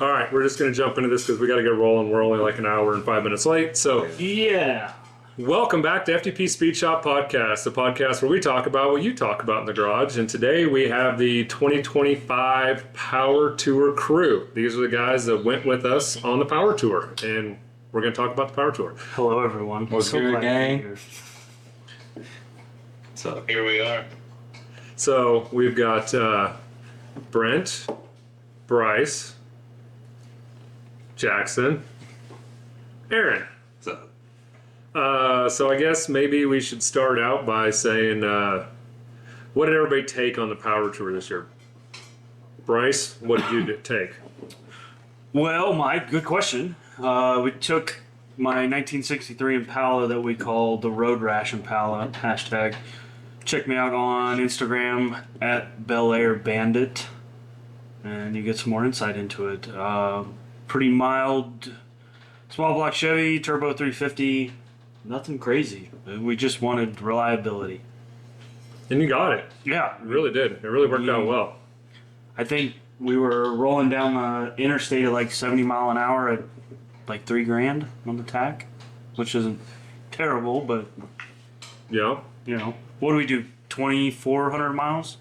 All right, we're just going to jump into this because we got to get rolling. We're only like an hour and 5 minutes late. So, yeah. Welcome back to FTP Speed Shop Podcast, the podcast where we talk about what you talk about in the garage. And today we have the 2025 Power Tour crew. These are the guys that went with us on the Power Tour, and we're going to talk about the Power Tour. Hello, everyone. What's good, gang? So here we are. So we've got Brent, Bryce, Jackson, Aaron. So I guess maybe we should start out by saying, what did everybody take on the Power Tour this year? Bryce, what did you take? Well, Mike, good question. We took my 1963 Impala that we call the Road Rash Impala, hashtag. Check me out on Instagram at Bel Air Bandit, and you get some more insight into it. Pretty mild, small block Chevy, turbo 350, nothing crazy. We just wanted reliability. And you got it. Yeah. You really did. It really worked out well. I think we were rolling down the interstate at like 70 mile an hour at like $3,000 on the tack, which isn't terrible, but Yeah. you know, what do we do? 2,400 miles?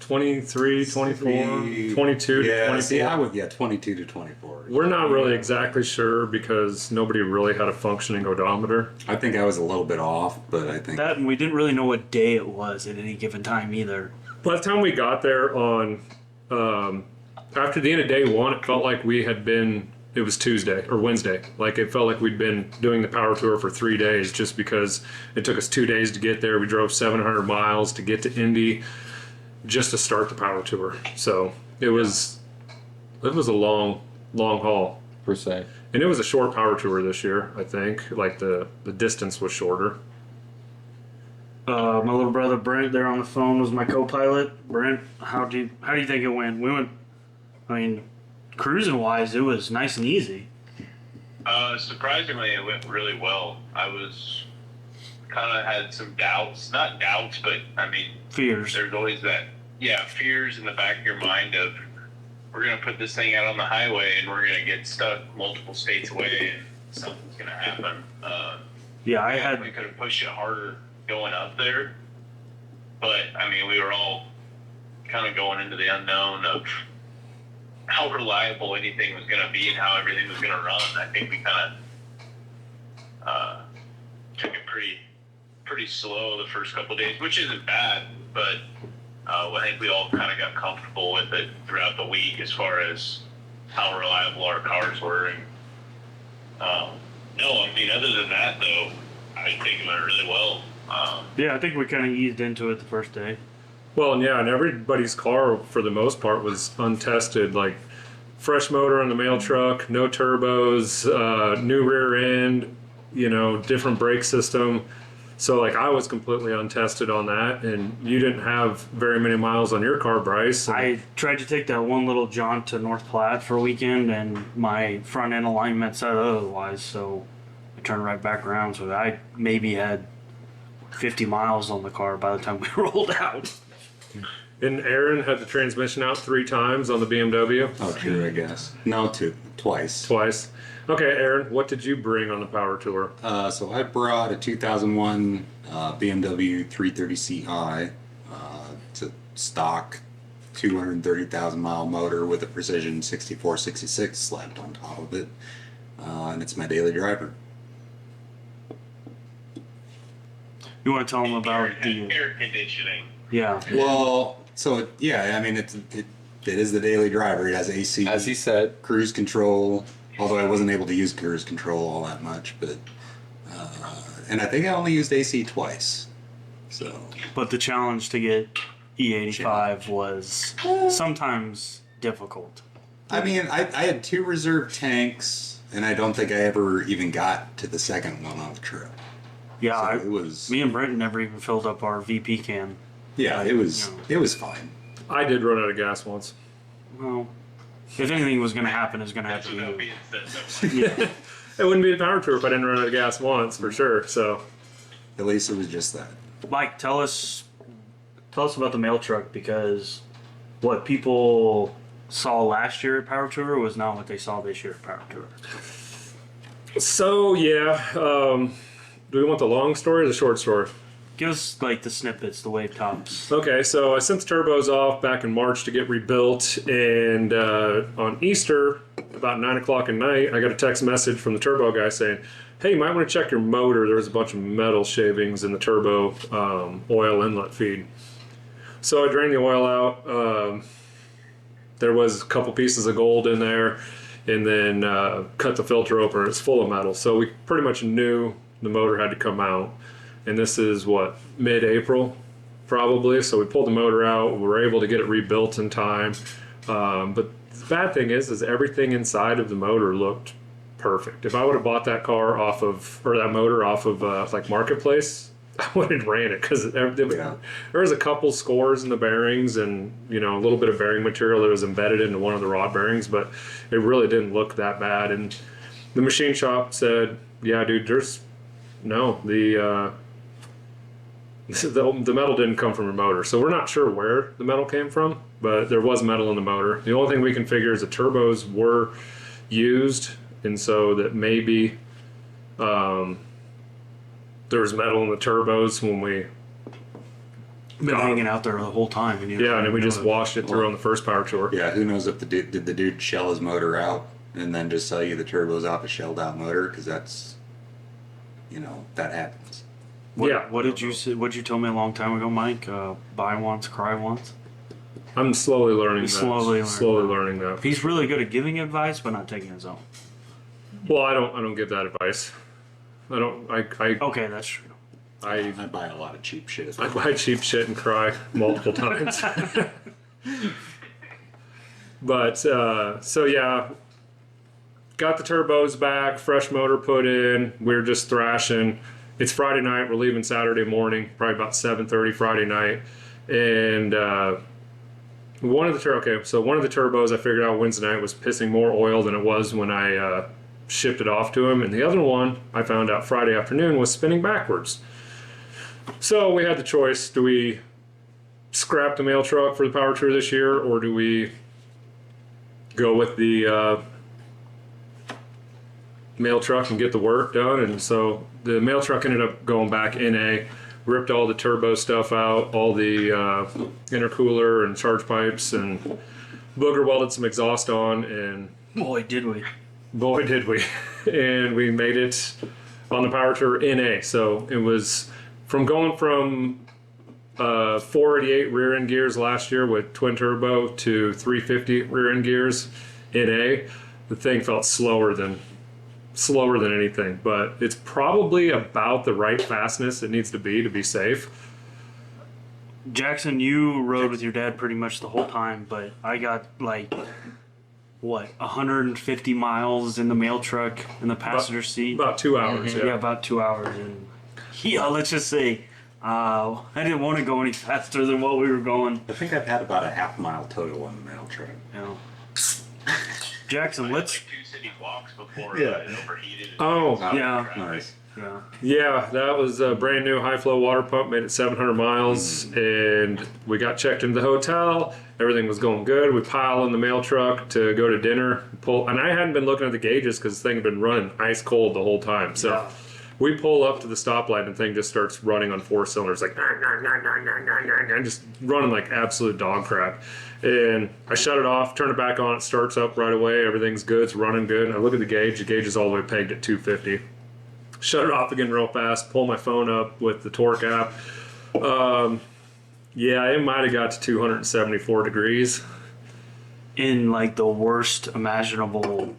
23, 24, 22 to 24. See, I would, 22 to 24. We're not really exactly sure because nobody really had a functioning odometer. I think I was a little bit off, but I think That, and we didn't really know what day it was at any given time either. By the time we got there on, after the end of day one, it felt like we had been, it was Tuesday or Wednesday. Like it felt like we'd been doing the Power Tour for 3 days just because it took us 2 days to get there. We drove 700 miles to get to Indy just to start the Power Tour. So it was a long haul. per se. And it was a short Power Tour this year, I think. Like the distance was shorter. My little brother Brent there on the phone was my co-pilot. Brent, how do you think it went? We went, I mean, cruising wise, it was nice and easy. Surprisingly, it went really well. I was kind of had some doubts, not doubts, but I mean, Fears. there's always that, fears in the back of your mind of we're going to put this thing out on the highway and we're going to get stuck multiple states away and something's going to happen. We could have pushed it harder going up there, but I mean, we were all kind of going into the unknown of how reliable anything was going to be and how everything was going to run. I think we kind of took it pretty slow the first couple of days, which isn't bad, but I think we all kind of got comfortable with it throughout the week as far as how reliable our cars were. And no, I mean, other than that, though, I think it went really well. I think we kind of eased into it the first day. Well, and everybody's car for the most part was untested. Like fresh motor on the mail truck, no turbos, new rear end, different brake system. So like I was completely untested on that, and you didn't have very many miles on your car, Bryce. I tried to take that one little jaunt to North Platte for a weekend, and my front end alignment said otherwise, so I turned right back around. So I maybe had 50 miles on the car by the time we rolled out. And Aaron had the transmission out 3 times on the BMW. Oh, true, I guess. No, twice. Twice. Okay, Aaron, what did you bring on the Power Tour? So I brought a 2001 BMW 330Ci. It's a stock 230,000 mile motor with a Precision 6466 slapped on top of it, and it's my daily driver. You want to tell them about the air conditioning? Yeah. Well, so I mean it is the daily driver. It has AC, As he said, cruise control. Although I wasn't able to use cruise control all that much, but and I think I only used AC twice. So, But the challenge to get E85 was sometimes difficult. I mean, I had 2 reserve tanks, and I don't think I ever even got to the second one on the trip. Yeah, So it was. me and Brent never even filled up our VP can. Yeah, it was. It was fine. I did run out of gas once. Well, if anything was going to happen, it's going to have That's to without be. being said. It wouldn't be a Power Tour if I didn't run out of gas once, for sure. So, At least it was just that. Mike, tell us about the mail truck, because what people saw last year at Power Tour was not what they saw this year at Power Tour. So yeah, do we want the long story or the short story? Give us like the snippets, the wave tops. Okay, so I sent the turbos off back in March to get rebuilt, and on Easter, about 9 o'clock at night, I got a text message from the turbo guy saying, hey, you might want to check your motor. There was a bunch of metal shavings in the turbo oil inlet feed. So I drained the oil out. There was a couple pieces of gold in there, and then cut the filter open. It's full of metal. So we pretty much knew the motor had to come out. And this is what, mid-April probably. So we pulled the motor out. We were able to get it rebuilt in time. But the bad thing is everything inside of the motor looked perfect. If I would have bought that car off of, or that motor off of like Marketplace, I would have ran it because there was a couple scores in the bearings and, you know, a little bit of bearing material that was embedded into one of the rod bearings, but it really didn't look that bad. And the machine shop said, yeah, dude, the metal didn't come from your motor. So we're not sure where the metal came from, but there was metal in the motor. The only thing we can figure is the turbos were used, and so that maybe there was metal in the turbos when we Been hanging out there the whole time. And and then we just washed it through on the first power tour. Yeah, who knows if did the dude shell his motor out and then just sell you the turbos off a shelled out motor, because that's, you know, that happens. What did you say? What did you tell me a long time ago, Mike? Buy once, cry once. I'm slowly learning that. Slowly learning that. He's really good at giving advice, but not taking his own. Well, I don't give that advice. Okay, that's true. I buy a lot of cheap shit. I buy cheap shit and cry multiple times. But so yeah, got the turbos back, fresh motor put in. We're just thrashing. It's Friday night. We're leaving Saturday morning, probably about 7:30 Friday night, and one of the turbos I figured out Wednesday night was pissing more oil than it was when I shipped it off to him, and the other one I found out Friday afternoon was spinning backwards. So we had the choice: do we scrap the mail truck for the power tour this year, or do we go with the mail truck and get the work done? And so the mail truck ended up going back NA, ripped all the turbo stuff out, all the intercooler and charge pipes, and booger welded some exhaust on, and Boy, did we. And we made it on the power tour NA. So it was going from 488 rear end gears last year with twin turbo to 350 rear end gears NA. The thing felt slower than anything, but it's probably about the right fastness it needs to be safe. Jackson, you rode with your dad pretty much the whole time, but I got 150 miles in the mail truck in the passenger seat. About 2 hours. Yeah, about 2 hours. And let's just say I didn't want to go any faster than what we were going. I think I've had about a half mile total on the mail truck. Yeah. Jackson, let's. Like 2 city blocks before Yeah. it overheated. Oh, Yeah. Nice. Yeah. yeah, that was a brand new high flow water pump, made it 700 miles, and we got checked into the hotel. Everything was going good. We pile in the mail truck to go to dinner. And I hadn't been looking at the gauges because the thing had been running ice cold the whole time. So Yeah. we pull up to the stoplight and the thing just starts running on 4 cylinders, like and just running like absolute dog crap. And I shut it off, turn it back on, it starts up right away. Everything's good, it's running good. And I look at the gauge is all the way pegged at 250. Shut it off again real fast, pull my phone up with the torque app. Yeah, it might have got to 274 degrees. In the worst imaginable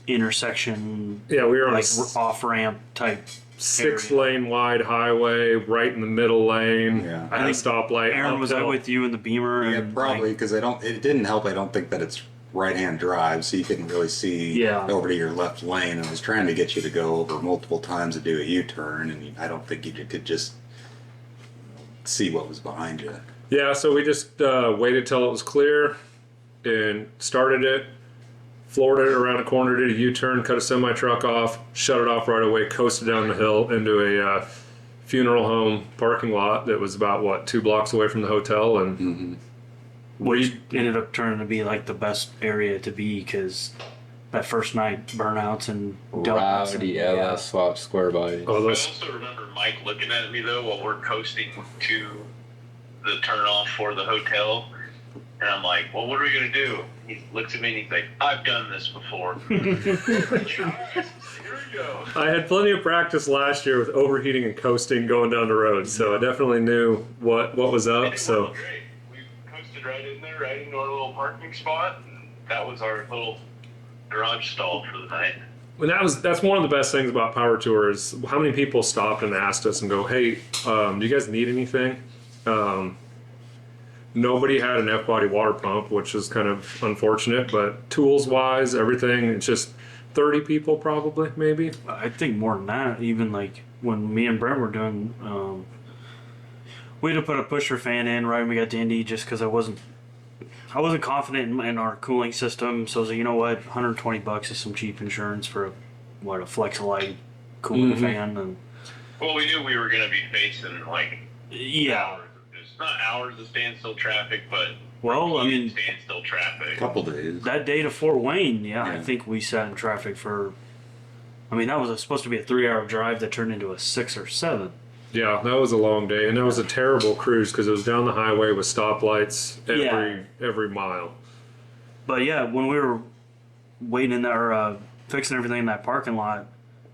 intersection. Yeah, we were on a off ramp type. 6-lane wide highway, right in the middle lane. Yeah. At a stoplight. Aaron, was I with you in the Beamer? Yeah, And, probably, because it didn't help. I don't think that it's right-hand drive, so you couldn't really see over to your left lane. And I was trying to get you to go over multiple times to do a U-turn, and I don't think you could just see what was behind you. Yeah, so we just waited till it was clear and started it, floored it around a corner, did a U-turn, cut a semi-truck off, shut it off right away, coasted down the hill into a funeral home parking lot that was about, 2 blocks away from the hotel, and which ended up turning to be like the best area to be because that first night burnouts and donuts Rowdy and, LS swap square bodies. Oh, I those. also remember Mike looking at me though while we're coasting to the turnoff for the hotel, and I'm like, "Well, what are we gonna do?" He looks at me and he's like, "I've done this before." Here we go. I had plenty of practice last year with overheating and coasting going down the road, so I definitely knew what was And up. it So worked great. We coasted right in there, right into our little parking spot, and that was our little garage stall for the night. and that's one of the best things about Power Tour is how many people stopped and asked us and go, "Hey, do you guys need anything?" Nobody had an F-body water pump, which is kind of unfortunate, but tools-wise, everything, it's just 30 people probably, maybe. I think more than that. Even like when me and Brent were doing, we had to put a pusher fan in right when we got to Indy just because I wasn't confident in our cooling system. So I was like, you know what, $120 is some cheap insurance for a Flex-Lite cooling fan, and Well, we knew we were going to be facing like yeah. hours. It's not hours of standstill traffic, but Well, I mean, standstill traffic. Couple days. that day to Fort Wayne, I Yeah. think we sat in traffic for. I mean, that was supposed to be a 3-hour drive that turned into a 6 or 7. Yeah, that was a long day, and that was a terrible cruise because it was down the highway with stoplights every mile. But yeah, when we were waiting in there, fixing everything in that parking lot,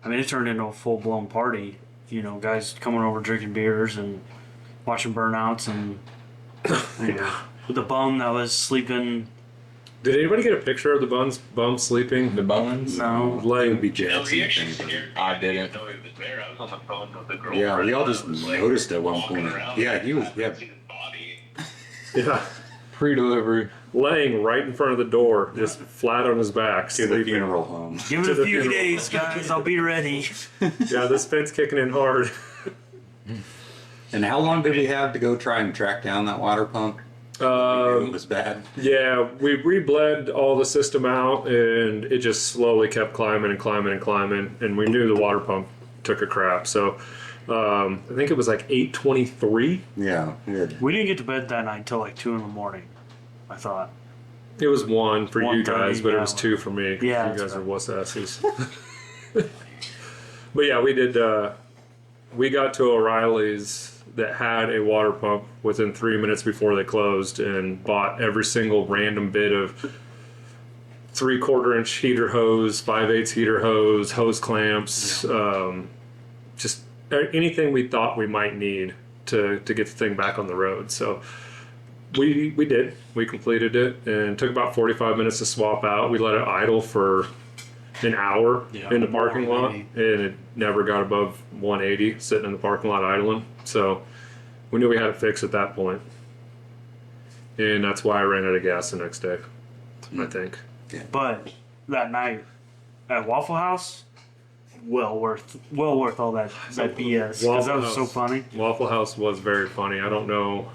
I mean, it turned into a full blown party. You know, guys coming over drinking beers and watching burnouts, and the bum that was sleeping. Did anybody get a picture of the bum sleeping? The Buns? No, It would be No, Jackson. he I actually think. scared me. I didn't. know he was there. I was on the phone with the girlfriend. Yeah, we all just I was, like, noticed at one walking point. around. Yeah, he was. I Yeah, haven't seen his body. Yeah, Pre-delivery. laying right in front of the door, just flat on his back, to the sleeping. funeral home. give To it the a few funeral. days, guys. I'll be ready. Yeah, this vent's kicking in hard. And how long did we have to go try and track down that water pump? We knew it was bad. Yeah, we rebled all the system out, and it just slowly kept climbing and climbing and climbing, and we knew the water pump took a crap. So I think it was like 8:23. Yeah, good. We didn't get to bed that night until like 2 in the morning. I thought. It was 1 for you 1:30, guys, but it yeah. was 2 for me. Yeah, you that's guys are wuss asses. But yeah, we did. We got to O'Reilly's that had a water pump within 3 minutes before they closed, and bought every single random bit of 3/4 inch heater hose, 5/8 heater hose clamps, just anything we thought we might need to get the thing back on the road. So we did. We completed it, and it took about 45 minutes to swap out. We let it idle for an hour Yeah, in the parking lot, maybe. and it never got above 180 sitting in the parking lot idling. So we knew we had it fixed at that point, and that's why I ran out of gas the next day, I think. But that night at Waffle House, well worth all that BS because that was so House. funny. Waffle House was very funny. I don't know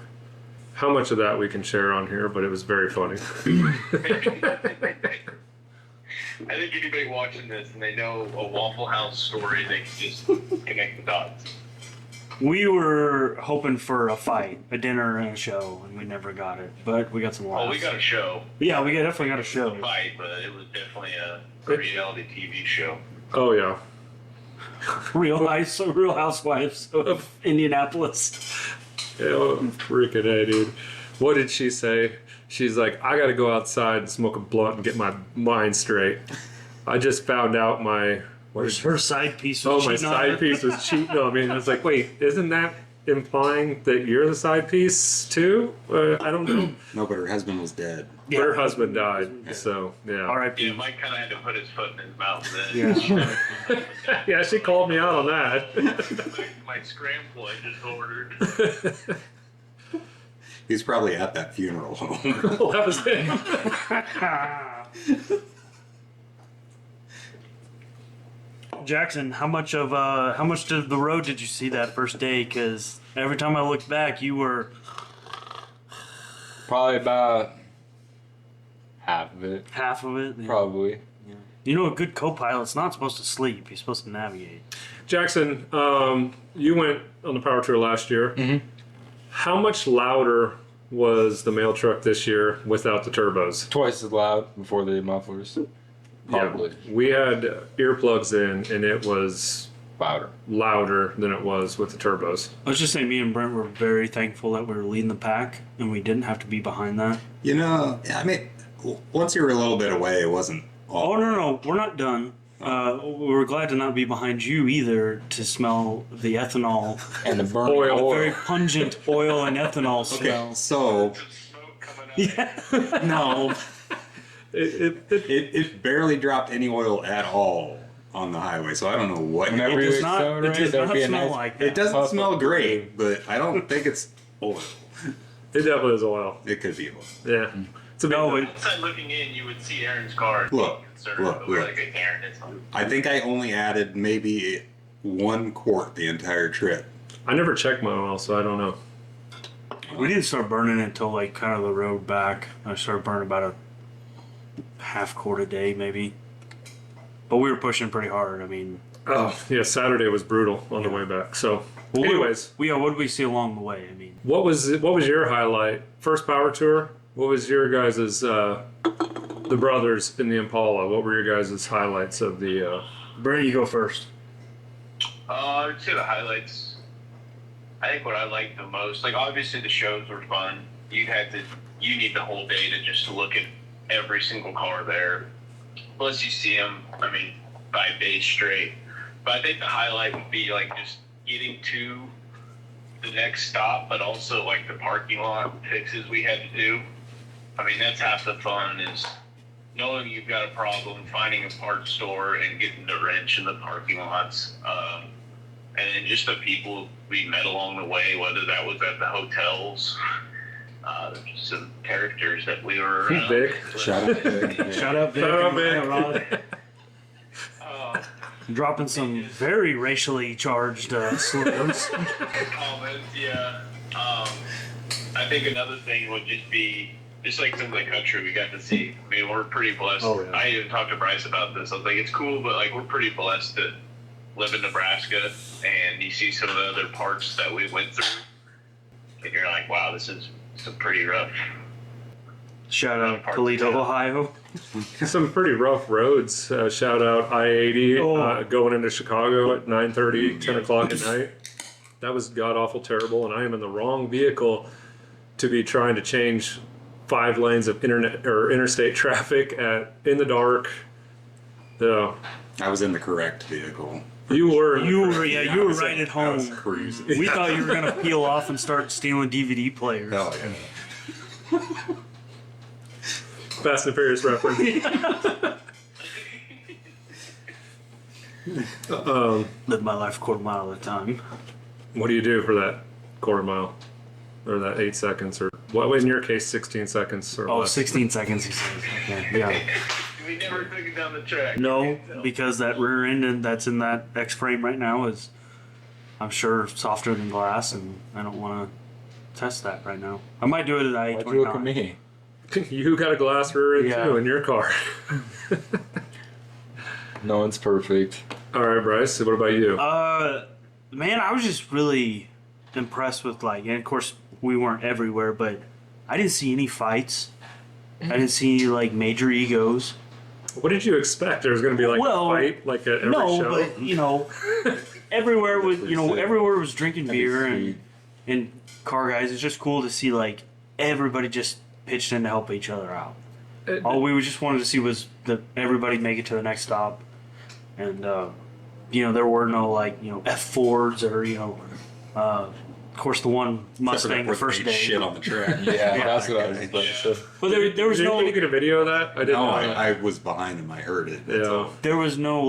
how much of that we can share on here, but it was very funny. I think anybody watching this and they know a Waffle House story, they can just connect the dots. We were hoping for a fight, a dinner, and a show, and we never got it. But we got some laughs. Oh, we got a show. Yeah, we definitely got a show. Fight, but it was definitely a reality TV show. Oh yeah. Real Housewives of Indianapolis. Oh, freaking A, dude. What did she say? She's like, I gotta go outside and smoke a blunt and get my mind straight. I just found out my Her side piece was my cheating on side her. piece was cheating on me. And I was like, wait, isn't that implying that you're the side piece too? I don't know. No, but her husband was dead. Yeah. Her husband died, so yeah. R.I.P. Yeah, Mike kind of had to put his foot in his mouth then. Yeah. Yeah, she called me out on that. my scramble I just ordered. He's probably at that funeral home. Well, that was it. Jackson, how much of the road did you see that first day? Because every time I looked back, you were Probably about half of it. half of it. Probably. You know, a good co-pilot's not supposed to sleep. He's supposed to navigate. Jackson, you went on the power tour last year. Mhm. How much louder was the mail truck this year without the turbos. Twice as loud before the mufflers. Probably. Yeah, we had earplugs in, and it was Louder. louder than it was with the turbos. I was just saying, me and Brent were very thankful that we were leading the pack and we didn't have to be behind that. You know, I mean, once you were a little bit away, it wasn't all. Oh, no, we're not done. We're glad to not be behind you either to smell the ethanol, And the burning Oil. oil. very pungent oil and ethanol Okay, smell. so Smoke coming out. Yeah. no, It it barely dropped any oil at all on the highway. So I don't know what. Whenever It you does not, accelerate, it does there'd not be a smell nice- like that. It doesn't Puff smell of great, but I don't think it's oil. definitely is oil. It could be oil. Yeah. It's a big No, Outside looking in, you would see Aaron's car. and Look, be concerned, look, but we're look. like, "Hey, Aaron, it's not." I think I only added maybe 1 quart the entire trip. I never checked my oil, so I don't know. We didn't start burning until like kind of the road back. I started burning about a half quart a day maybe. But we were pushing pretty hard. I mean, Oh, yeah, Saturday was brutal on the way back. So, well, anyways, what did we see along the way? I mean, what was your highlight? First power tour? What was your guys' the brothers in the Impala? What were your guys' highlights of the Brent, you go first. I would say the highlights. I think what I liked the most, like obviously the shows were fun. You need the whole day to look at every single car there. Plus you see them, I mean, 5 days straight. But I think the highlight would be like just getting to the next stop, but also like the parking lot fixes we had to do. I mean, that's half the fun is knowing you've got a problem, finding a parts store and getting the wrench in the parking lots. And then just the people we met along the way, whether that was at the hotels, just some characters that we were around. Vic? Shout out to Vic. Shout out Vic. Shout out and Vic. Rod. Dropping some very racially charged slurs. Comments, yeah. I think another thing would just be just like some of the country we got to see. I mean, we're pretty blessed. Oh, yeah. I even talked to Bryce about this. I was like, it's cool, but like we're pretty blessed to live in Nebraska, and you see some of the other parts that we went through, and you're like, wow, this is some pretty rough. Shout out Toledo, Ohio. Some pretty rough roads. Shout out I-80 Oh. going into Chicago at 9:30, 10 o'clock at night. That was god awful terrible, and I am in the wrong vehicle to be trying to change 5 lanes of interstate traffic in the dark. I was in the correct vehicle. You were You were right at I was home. cruising. We thought you were gonna peel off and start stealing DVD players. Hell yeah. Fast and Furious reference. Live my life a quarter mile at a time. What do you do for that quarter mile? Or that 8 seconds? Or, well, in your case, 16 seconds or Oh, less. 16 seconds, he says. Okay, yeah. We never took it down the track. No, because that rear end that's in that X frame right now is, I'm sure, softer than glass, and I don't want to test that right now. I might do it at Why'd you look at I-29. me? You got a glass rear end Yeah. too in your car. No one's perfect. All right, Bryce. So what about you? Man, I was just really impressed with and of course we weren't everywhere, but I didn't see any fights. I didn't see any major egos. What did you expect? There was going to be a fight at every No, show? but everywhere was everywhere was drinking beer Speed. and car guys. It's just cool to see everybody just pitched in to help each other out. All we just wanted to see was everybody make it to the next stop, and there were no F4s or of course the one Mustang the first day. Shit on the track. Yeah, that's what I was about to say. But there was Did no anybody get a video of that? I didn't No, know that. I was behind him. I heard it. That's Yeah. all. there was no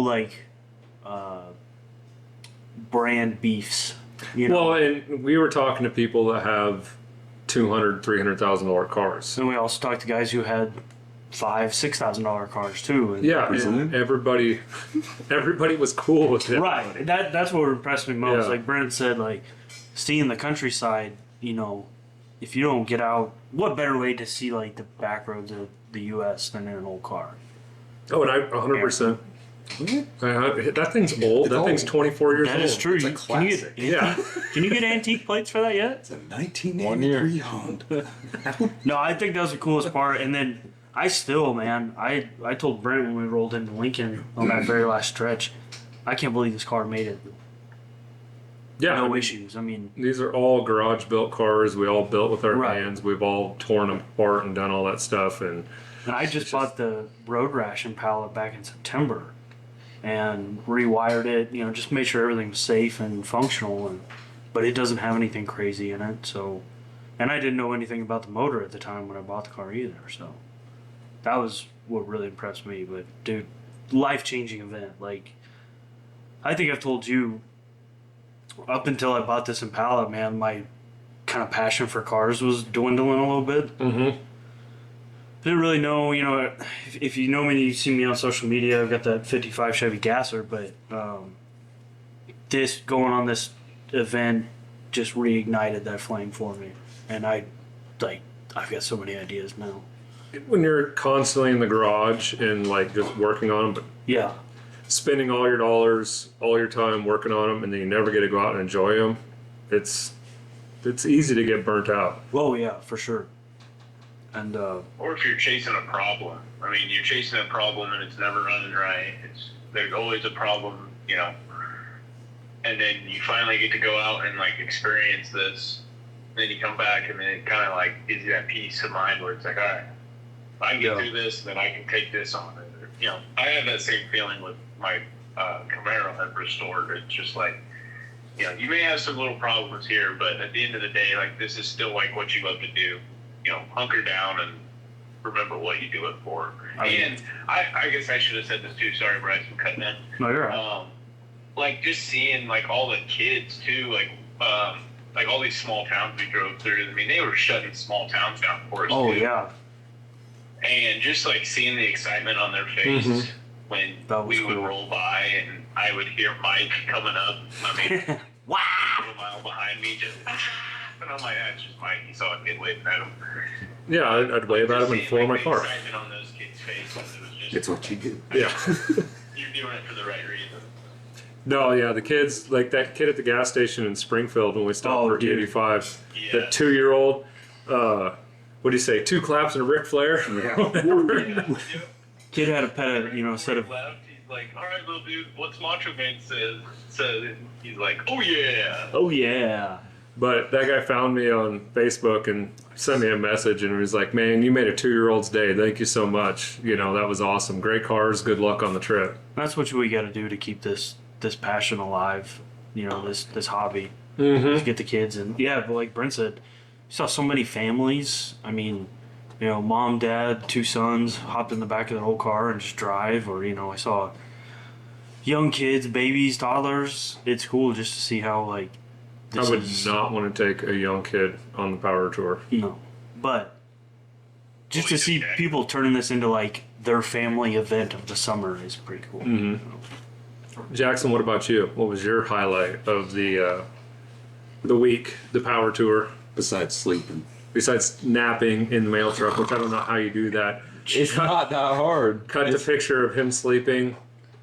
brand beefs. Well, and we were talking to people that have $200,000, $300,000 cars. And we also talked to guys who had $5,000-$6,000 cars too. And Yeah, and everybody was cool with it. right. That's what impressed me most. Yeah. Like Brent said, seeing the countryside. If you don't get out, what better way to see the back roads of the U.S. than in an old car? Oh, and I 100% That thing's old. That thing's 24 years old. That is true. It's a Can you classic. Yeah. Can you get antique plates for that yet? It's a 1983 Honda. No, I think that was the coolest part. And then I still, man, I told Brent when we rolled into Lincoln on that very last stretch, I can't believe this car made it. Yeah. No I mean, issues. I mean, these are all garage built cars. We all built with our Right. hands. We've all torn them apart and done all that stuff. And I just bought the road ration pallet back in September and rewired it, just made sure everything was safe and functional, but it doesn't have anything crazy in it. So, and I didn't know anything about the motor at the time when I bought the car either. So that was what really impressed me. But dude, life-changing event. Like, I think I've told you, up until I bought this Impala, man, my kind of passion for cars was dwindling a little bit. mm-hmm. Didn't really know, if you know me, you see me on social media, I've got that 55 Chevy Gasser, but this going on this event just reignited that flame for me. And I've got so many ideas now. When you're constantly in the garage and like just working on them, but Yeah. spending all your dollars, all your time working on them, and then you never get to go out and enjoy them, it's easy to get burnt out. Oh, yeah, for sure. And, Or if you're chasing a problem. I mean, you're chasing a problem and it's never running right. There's always a problem, and then you finally get to go out and like experience this. Then you come back and then it kind of like gives you that peace of mind where it's like, all right, if I can get through this, then I can take this on. I had that same feeling with my Camaro I've restored. It's just like, you may have some little problems here, but at the end of the day, like this is still like what you love to do. Hunker down and remember what you do it for. And I guess I should have said this too. Sorry, Bryce, I'm cutting in. no, you're right. Like just seeing like all the kids too, like all these small towns we drove through. I mean, they were shutting small towns down for us. Oh, too. yeah. And just like seeing the excitement on their face Mhm. when That was we would cool. roll by and I would hear Mike coming up. I mean, Wow. a mile behind me, just. And I'm like, that's just Mike. He saw a kid waving at him. Yeah, I'd wave at Just them and seeing, floor my the car. excitement on those kids' faces, it was just, It's what you do. Yeah. you're doing it for the right reason. No, yeah, the kids, like that kid at the gas station in Springfield when we stopped Oh, for dude. E85, Yeah. that 2-year-old, what do you say, 2 claps and a Ric Flair? Yeah. Kid had a pet, set of. Left, he's like, all right, little dude, what's Macho Man says? So he's like, oh yeah. Oh, yeah. But that guy found me on Facebook and sent me a message and he was like, man, you made a 2-year-old's day. Thank you so much. That was awesome. Great cars. Good luck on the trip. That's what we got to do to keep this passion alive, this hobby. Mm-hmm. To get the kids. And yeah, but like Brent said, you saw so many families. I mean, mom, dad, 2 sons hop in the back of their whole car and just drive. Or, I saw young kids, babies, toddlers. It's cool just to see how, like, I would not want to take a young kid on the power tour. No. But just to see people turning this into, like, their family event of the summer is pretty cool. Mm-hmm. Jackson, what about you? What was your highlight of the week, the power tour? Besides sleeping. Besides napping in the mail truck, which I don't know how you do that. It's not that hard. Cut the picture of him sleeping.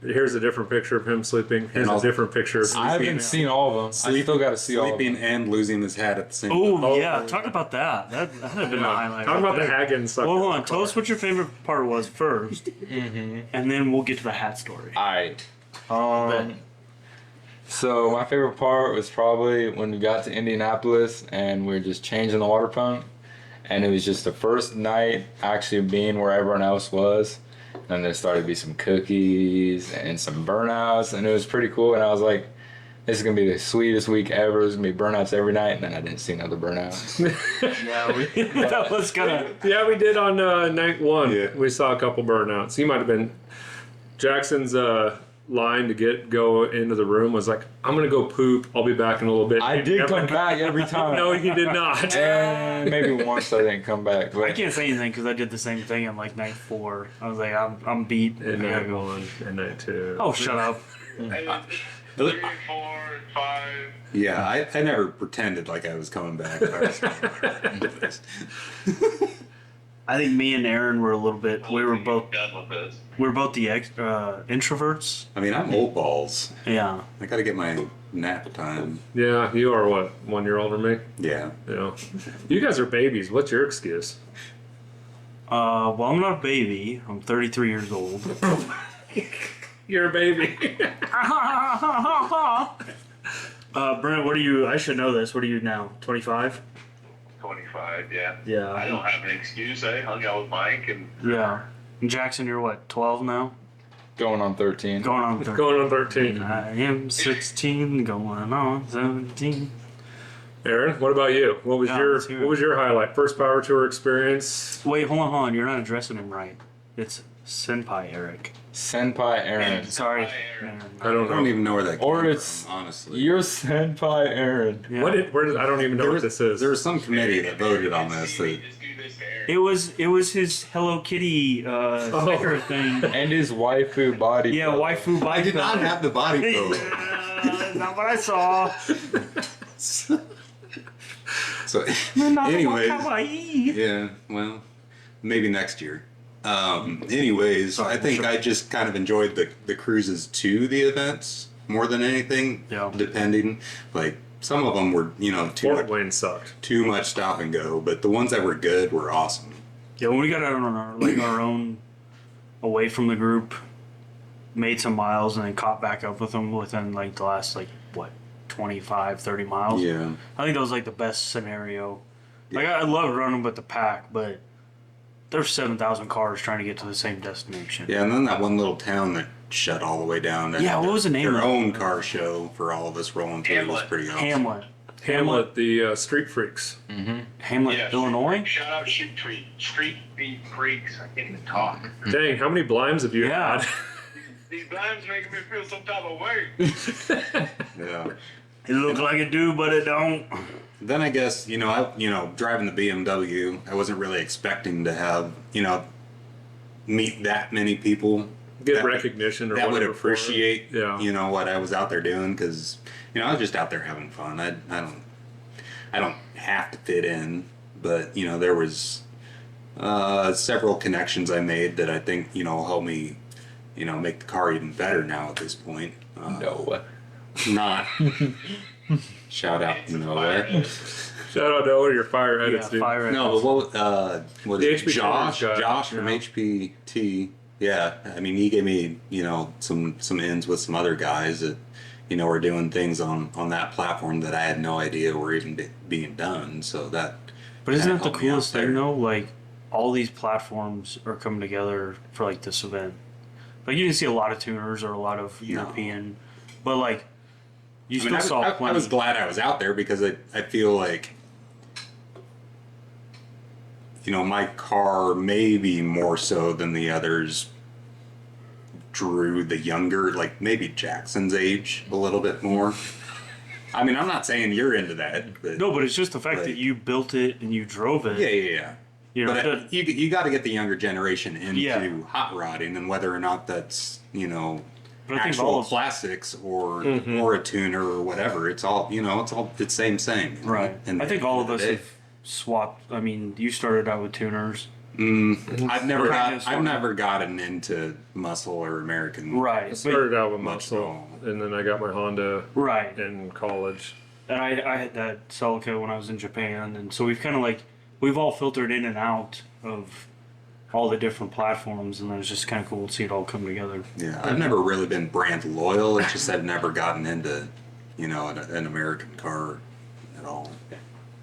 Here's a different picture of him sleeping. Here's And a different picture. Of I haven't seen all of them. I still got to see all of Sleeping them. and losing his hat at the same time. Oh, yeah. Talk about that. That would have been a highlight. Talk right about the there. Hagen stuff. Well, hold on. Tell us what your favorite part was first, and then we'll get to the hat story. Alright. So my favorite part was probably when we got to Indianapolis and we were just changing the water pump. And it was just the first night actually being where everyone else was. And there started to be some cookies and some burnouts, and it was pretty cool. And I was like, this is going to be the sweetest week ever. There's going to be burnouts every night. And then I didn't see another burnout. Yeah, that was kind of. Yeah, we did on night 1. Yeah. We saw a couple burnouts. He might have been. Jackson's line to go into the room was like, I'm going to go poop. I'll be back in a little bit. I did come back every time. No, he did not. And maybe once I didn't come back. But I can't say anything because I did the same thing on like night 4. I was like, I'm beat. And I gotta night go. 1 and night 2. Oh, shut up. And then 3, 4, 5. Yeah, I never pretended like I was coming back. I was coming back. I think me and Aaron were a little bit. We were both. Done with this. We were both the introverts. I mean, I'm old balls. Yeah. I gotta get my nap time. Yeah, you are what, 1 year older than me? Yeah. Yeah. You guys are babies. What's your excuse? Well, I'm not a baby. I'm 33 years old. You're a baby. Brent, what are you? I should know this. What are you now? 25? 25, yeah. Yeah. I don't have an excuse. I hung out with Mike and Yeah. And Jackson, you're what? 12 now? Going on 13. Going on 13. Going on 13. I am 16, going on 17. Aaron, what about you? What was Yeah, your let's hear it. What was your highlight? First power tour experience? Wait, hold on. You're not addressing him right. It's Senpai Eric. Senpai Aaron. Sorry. Aaron. I don't I don't know. even know where that came Or from, it's honestly. You're Senpai Aaron. Yeah. Where did I don't even know what this is. There was some committee that voted on this. That, Just do this to Aaron. It was his Hello Kitty sticker thing. And his waifu body. Yeah, waifu bike. I did not have the body photo. That's not what I saw. So, Not anyways, kawaii. yeah, well, maybe next year. Anyways, I think I just kind of enjoyed the cruises to the events more than anything. Yeah. Depending, like some of them were, Fort Wayne sucked. too much stop and go, but the ones that were good were awesome. Yeah, when we got out on our own, away from the group, made some miles and then caught back up with them within like the last 25, 30 miles. Yeah. I think that was like the best scenario. Like I love running with the pack, but there's 7,000 cars trying to get to the same destination. Yeah, and then that one little town that shut all the way down. That Yeah, what was the name Their of it? own car show for all of us rolling through was Hamlet. pretty awesome. Hamlet, The Street Freaks. Hamlet, Yeah, Illinois. Shout out Street Beat Freaks. I can't even talk. Dang, how many blimes have you Yeah. had? These dimes making me feel some type of way. Yeah. It look like it do, but it don't. Then I guess driving the BMW, I wasn't really expecting to have meet that many people Get that- recognition or that would whatever for it. appreciate Yeah. what I was out there doing, because I was just out there having fun. I don't have to fit in, but there was several connections I made that I think will help me make the car even better now at this point. No. Not shout out Noah. Shout out to all your fire edits, Yeah, dude. fire No, but what The is it? HP Josh guy. from HPT. Yeah, I mean he gave me some ins with some other guys that were doing things on that platform that I had no idea were even being done. So that. But isn't kinda that the helped me out coolest thing there. though? Like all these platforms are coming together for like this event. Like you didn't see a lot of tuners or a lot of European, but like you I mean, still saw plenty. I was glad I was out there because I feel like my car maybe more so than the others drew the younger, like maybe Jackson's age a little bit more. I mean, I'm not saying you're into that, but No, but it's just the fact Like- that you built it and you drove it. yeah. You know, But you got to get the younger generation into Yeah. hot rodding, and whether or not that's But I think actual all of- classics or a tuner or whatever. It's all it's same. right. And I think all of us have swapped. I mean, you started out with tuners. I've never Kind of I've never gotten into muscle or American. Right. Started out with Much muscle, and then I got my Honda Right. in college. And I had that Celica when I was in Japan, and so we've all filtered in and out of all the different platforms, and then it's just kind of cool to see it all come together. Yeah, I've never really been brand loyal. It's just I've never gotten into an American car at all.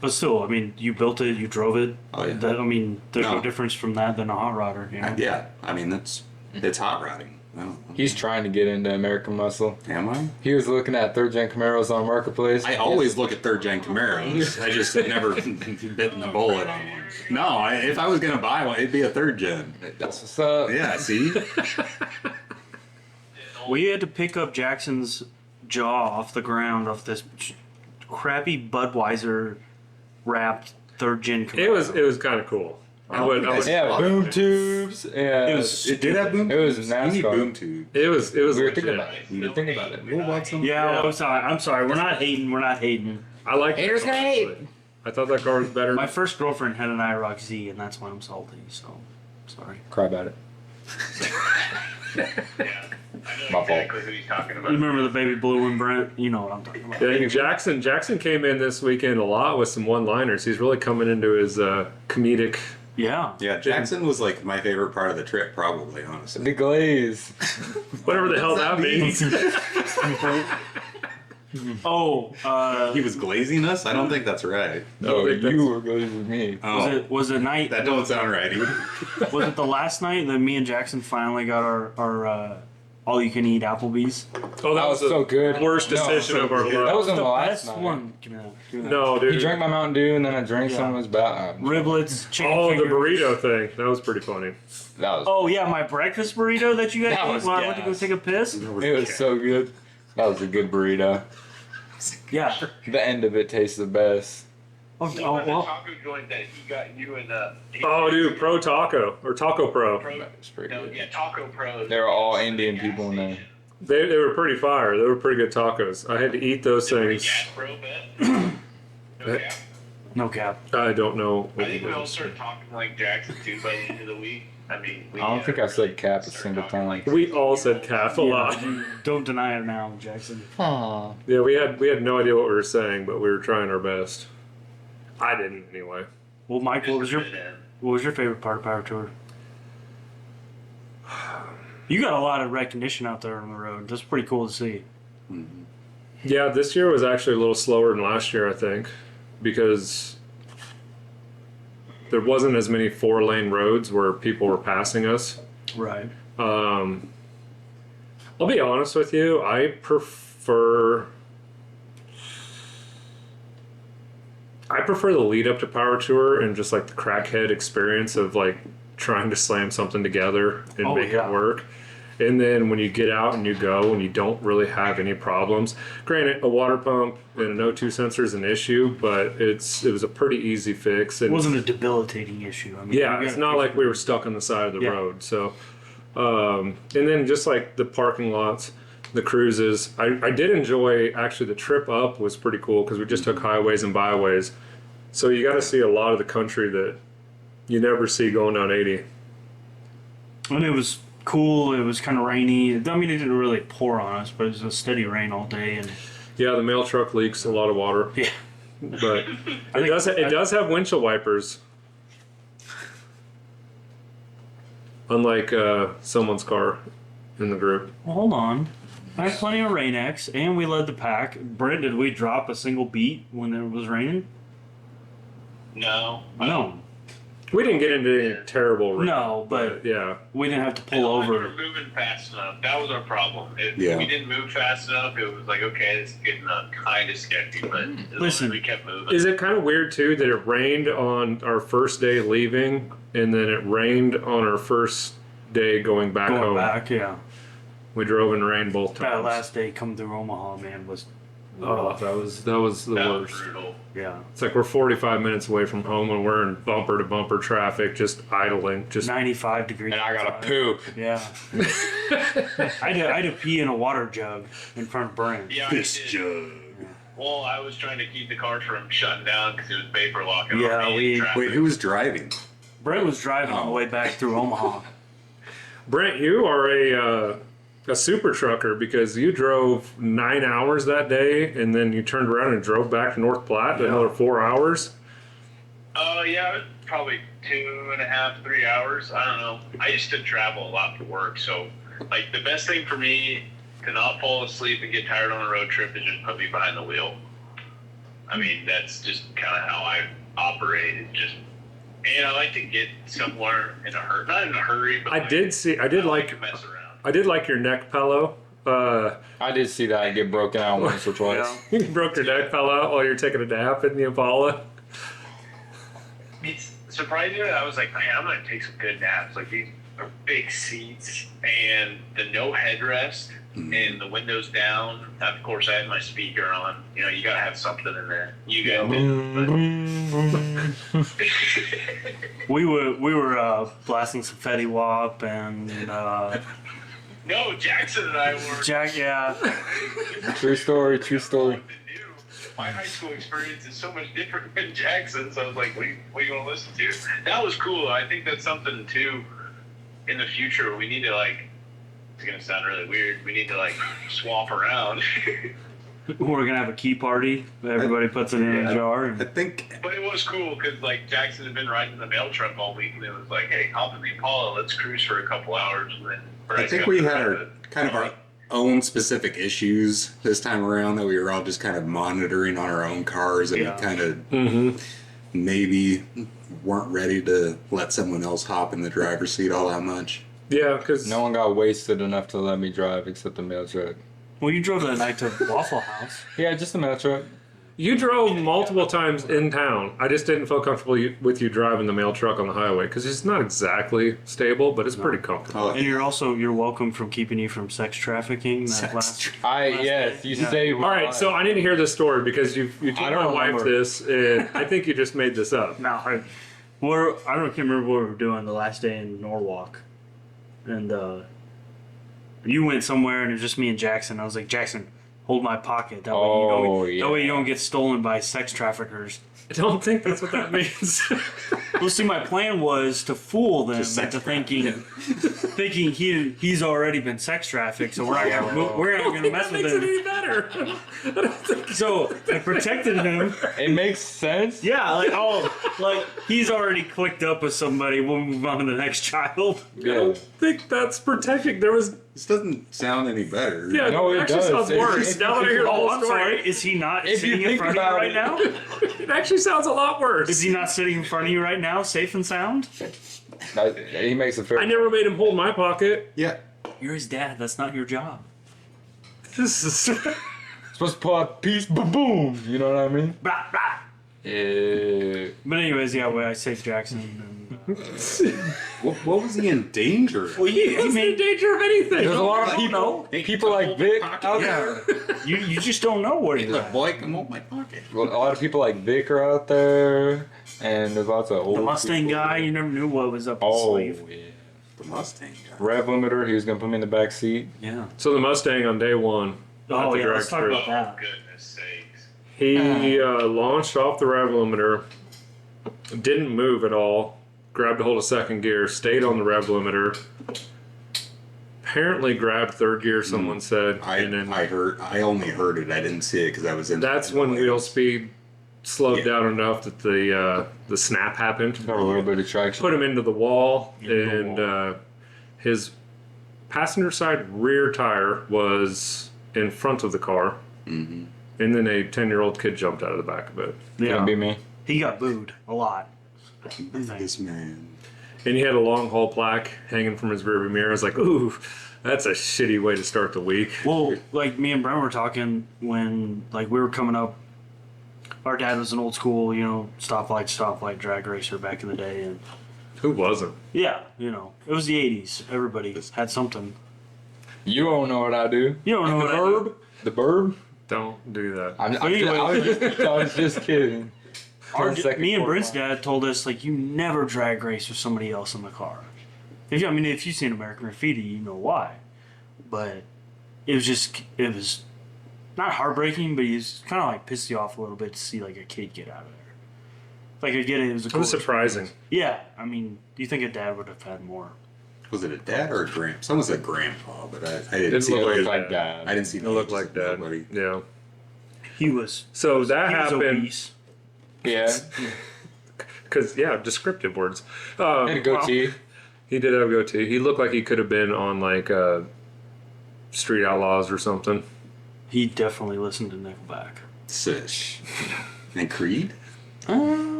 But still, I mean, you built it, you drove it. Oh, yeah. I mean, there's no No. difference from that than a hot rodder. You know? Yeah, I mean it's hot rodding. I don't know. He's trying to get into American muscle. Am I? He was looking at third gen Camaros on Marketplace. I always look at third gen Camaros. I just never bitten the bullet on one. No, if I was gonna buy one, it'd be a third gen. That's what's up. Yeah, see. We had to pick up Jackson's jaw off the ground off this crappy Budweiser wrapped third gen Camaro. It was kind of cool. I would. Yeah, boom tubes. Yeah, It was It did have boom. It was tubes. You need NASCAR. boom tube. It was We were legit. thinking about it. We were thinking about it. We'll want some. Yeah, I'm sorry. We're not hating. We're not hating. I like Haters the gonna car, hate. but I thought that car was better. My first girlfriend had an IROC Z, and that's why I'm salty. So, sorry. Cry about it. Yeah, I My know exactly who he's talking You about. remember the baby blue and Brent? You know what I'm talking about. Yeah, Jackson came in this weekend a lot with some one-liners. He's really coming into his comedic. Yeah. Yeah, Jackson was like my favorite part of the trip, probably, honestly. The glaze. Whatever the hell that means. Oh, He was glazing us? I don't think that's right. No, think that's- you were glazing with me. Oh, was it night? that don't sound right. Was it the last night that me and Jackson finally got our all you can eat Applebee's? Oh, That was the so good. worst No, decision of our good. life. That wasn't The the last best night. one. Give me that. Give me that. No, He dude. drank my Mountain Dew and then I drank Yeah. some of his bad. Riblets, chicken Oh, the fingers. burrito thing. That was pretty funny. That was. Oh yeah, my breakfast burrito that you guys That ate was when I went to go gas. take a piss. It was so good. That was a good burrito. Yeah. The end of it tastes the best. Oh, What oh was the well. taco joint that he got you and Oh, dude, Pro Taco or Taco Pro. It's pretty No, good. yeah, Taco Pro. They were all Indian people in there. They were pretty fire. They were pretty good tacos. I had to eat those things. Gas Pro bet. No cap. No cap. I don't know. I think we all started talking like Jackson too by the end of the week. I mean, we, I don't think I said cap a started single talking time. like- We all said calf a lot. Don't deny it now, Jackson. Aww. Yeah, we had no idea what we were saying, but we were trying our best. I didn't anyway. Well, Mike, what was your favorite part of Power Tour? You got a lot of recognition out there on the road. That's pretty cool to see. Yeah, this year was actually a little slower than last year, I think, because there wasn't as many 4-lane roads where people were passing us. Right. I'll be honest with you, I prefer the lead up to Power Tour and just like the crackhead experience of like trying to slam something together and Oh, make yeah. it work. And then when you get out and you go and you don't really have any problems. Granted, a water pump and an O2 sensor is an issue, but it was a pretty easy fix. It And wasn't a debilitating issue. I mean, yeah, you it's gotta not fix like it. we were stuck on the side of the Yeah. road. So, and then just like the parking lots, the cruises, I did enjoy actually the trip up was pretty cool because we just took highways and byways. So you got to see a lot of the country that you never see going down 80. And it was cool. It was kind of rainy. I mean, it didn't really pour on us, but it was a steady rain all day. And Yeah, the mail truck leaks a lot of water, yeah, but I it think- does have windshield wipers. Unlike someone's car in the group. well, hold on. I have plenty of Rain-X, and we led the pack. Brent, did we drop a single beat when it was raining? No. No. We didn't get into any terrible rain. No, but Yeah. we didn't have to We pull were over. moving fast enough. That was our problem. If Yeah. we didn't move fast enough, it was like, okay, this is getting kind of sketchy, but as long as Listen. we kept moving. Is it kind of weird too that it rained on our first day leaving, and then it rained on our first day going back Going home? back, yeah. We drove in the rain both That times. last day coming through Omaha, man, was Oh, that was the That was worst. brutal. yeah. It's like we're 45 minutes away from home and we're in bumper to bumper traffic, just idling. Just 95 degrees. And I gotta outside. poop. Yeah. I had to pee in a water jug in front of Brent. Yeah, This I did. jug. Well, I was trying to keep the car from shutting down because it was vapor locking. Yeah, on me we- in traffic. Wait, who was driving? Brent was driving on the way back through Omaha. Brent, you are a super trucker because you drove 9 hours that day and then you turned around and drove back to North Platte another 4 hours. Yeah, probably 2.5, 3 hours. I don't know. I used to travel a lot for work, so like the best thing for me to not fall asleep and get tired on a road trip is just put me behind the wheel. I mean, that's just kind of how I operate. It's just, and I like to get somewhere in a hurry, not in a hurry, but I like, did I like to mess around. I did like your neck pillow. I did see that get broken out once or twice. Yeah. You broke your neck fell out while you're taking a nap in the Impala. It's surprising that I was like, man, I'm gonna take some good naps. Like these are big seats and the no headrest and the windows down. Of course, I had my speaker on. You know, you gotta have something in there. You guys didn't, We were blasting some Fetty Wap and no, Jackson and I were. Jack. Yeah. True story, true story. my high school experience is so much different than Jackson's. I was like, what do you want to listen to? That was cool. I think that's something too. In the future, we need to like. It's gonna sound really weird. We need to like swap around. We're gonna have a key party. Everybody puts it in a jar. I think. But it was cool because like Jackson had been riding the mail truck all week, and it was like, hey, hop in the Impala, let's cruise for a couple hours, and then. I think we had our kind of our own specific issues this time around that we were all just kind of monitoring on our own cars, and we kind of maybe weren't ready to let someone else hop in the driver's seat all that much. Yeah, because No one got wasted enough to let me drive except the mail truck. Well, you drove that night to Waffle House. Yeah, just the mail truck. you drove multiple times in town. I just didn't feel comfortable with you driving the mail truck on the highway because it's not exactly stable, but it's pretty comfortable. And you're welcome from keeping you from sex trafficking. Yes, you saved my All right, life. so I need to hear this story because you told I my don't wife remember. this, and I think you just made this up. No, I can't remember what we were doing the last day in Norwalk, and you went somewhere and it was just me and Jackson. I was like, Jackson, hold my pocket. That way you don't get stolen by sex traffickers. I don't think that's what that means. Well, see, my plan was to fool them into thinking he's already been sex trafficked, so we're not gonna mess that with makes it him. any better. I don't think So I protected him. It makes sense. Yeah, like he's already clicked up with somebody. We'll move on to the next child. I don't think that's protecting. There was This doesn't sound any better. yeah, No, it it actually does. sounds worse. Now that I hear the Oh, whole I'm story, sorry. Is he not If you sitting in think front of you about right it- now? it actually sounds a lot worse. Is he not sitting in front of you right now, safe and sound? He makes a fair. I never made him hold my pocket. Yeah. You're his dad. That's not your job. This is Supposed to pull out piece, boom. You know what I mean? Blah, blah. Yeah. But anyways, yeah, well, I saved Jackson. And, What was he in danger of? well, he wasn't in danger of anything. There's a lot of I don't people. know. People like Vic out there. you just don't know what he's Look, at. boy, come on my pocket. Well, a lot of people like Vic are out there, and there's lots of old The Mustang people. guy, you never knew what was up his Oh sleeve. yeah. The Mustang guy. Rev limiter. He was gonna put me in the back seat. Yeah. So the Mustang on day one. Oh, the yeah, let's talk directory. about that. Goodness sakes. He launched off the rev limiter, didn't move at all, grabbed a hold of second gear, stayed on the rev limiter. Apparently grabbed third gear, someone said. and then I only heard it. I didn't see it because I was in. that's in the when way. wheel speed slowed Yeah. down enough that the snap happened. Got a little bit of traction. Put him into the wall, Into the and his passenger side rear tire was in front of the car. Mhm. And then a 10-year-old kid jumped out of the back of it. Couldn't be me. He got booed a lot. This man. And he had a long haul plaque hanging from his rearview mirror. I was like, ooh, that's a shitty way to start the week. Well, like me and Brent were talking when like we were coming up. Our dad was an old school, stoplight drag racer back in the day, and Who wasn't? yeah, it was the '80s. Everybody had something. You don't know what I do. You don't know the what I burb. do. The burb. Don't do that. I was just kidding. Me and Brent's dad told us like you never drag race with somebody else in the car. If you've seen American Graffiti, you know why. But it was not heartbreaking, but he's kind of like pissed you off a little bit to see like a kid get out of there. Like I get it, it was a It cool was surprising. experience. Yeah, I mean, do you think a dad would have had more? Was it a dad or a grandpa? Someone said grandpa, but I didn't It see looked it. like Like that. I didn't see It looked like that. Nobody. Yeah. He was. So that He was happened. obese. Yeah. Because, yeah, descriptive words. And a goatee. He did have a goatee. He looked like he could have been on like Street Outlaws or something. He definitely listened to Nickelback. Sish. And Creed?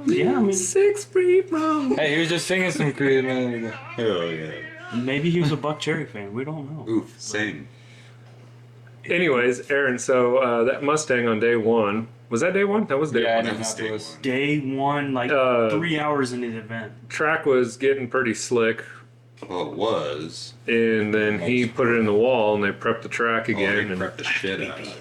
Yeah, I mean, 6 feet from. Hey, he was just singing some Creed, man. Hell yeah. maybe he was a Buck Cherry fan. We don't know. Oof, same. Anyways, Aaron, so that Mustang on day one, was that day one? That was day Yeah, one. That was day Indianapolis. one. Day one, like 3 hours into the event. Track was getting pretty slick, Well, it was. and then he put it in the wall, and they prepped the track Oh, they again. and prepped the shit out of it.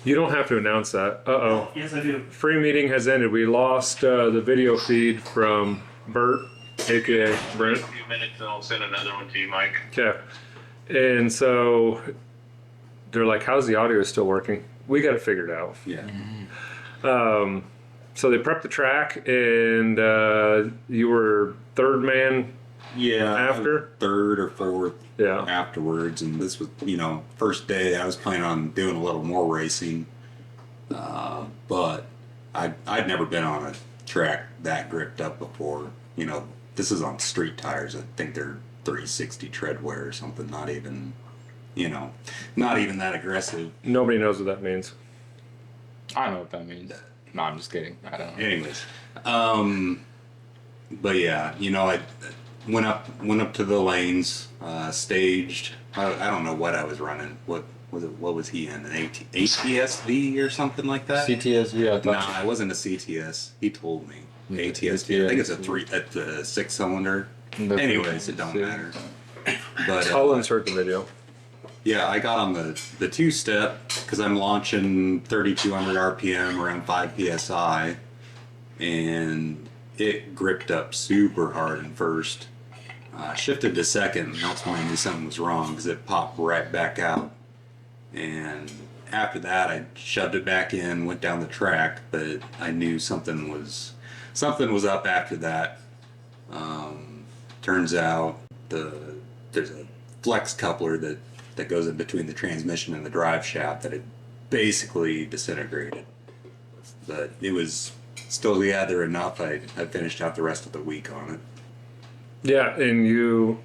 you don't have to announce that. Uh-oh. Yes, I do. Free meeting has ended. We lost the video feed from Bert, a.k.a. Brent. A few minutes and I'll send another one to you, Mike. Okay. And so they're like, how's the audio still working? we got it figured out. Yeah. So they prepped the track, and you were third man. Yeah. After? Third or fourth. Yeah. Afterwards, and this was, first day. I was planning on doing a little more racing, but I'd never been on a track that gripped up before. This is on street tires. I think they're 360 tread wear or something. Not even that aggressive. Nobody knows what that means. I know what that means. No, I'm just kidding. I don't know. Anyways, but yeah, I went up to the lanes, staged. I don't know what I was running. What was it? What was he in? An ATSV or something like that? CTSV, I thought. Nah, it wasn't a CTS. He told me ATSV. ATSV. I think it's a 6-cylinder. Anyways, it don't matter. But I'll insert the video. yeah, I got on the two-step because I'm launching 3,200 RPM around 5 psi, and it gripped up super hard in first. Shifted to second, and that's when I knew something was wrong because it popped right back out. And after that, I shoved it back in, went down the track, but I knew something was up after that. Turns out there's a flex coupler that goes in between the transmission and the drive shaft that had basically disintegrated. But it was still gathered enough. I finished out the rest of the week on it. Yeah, and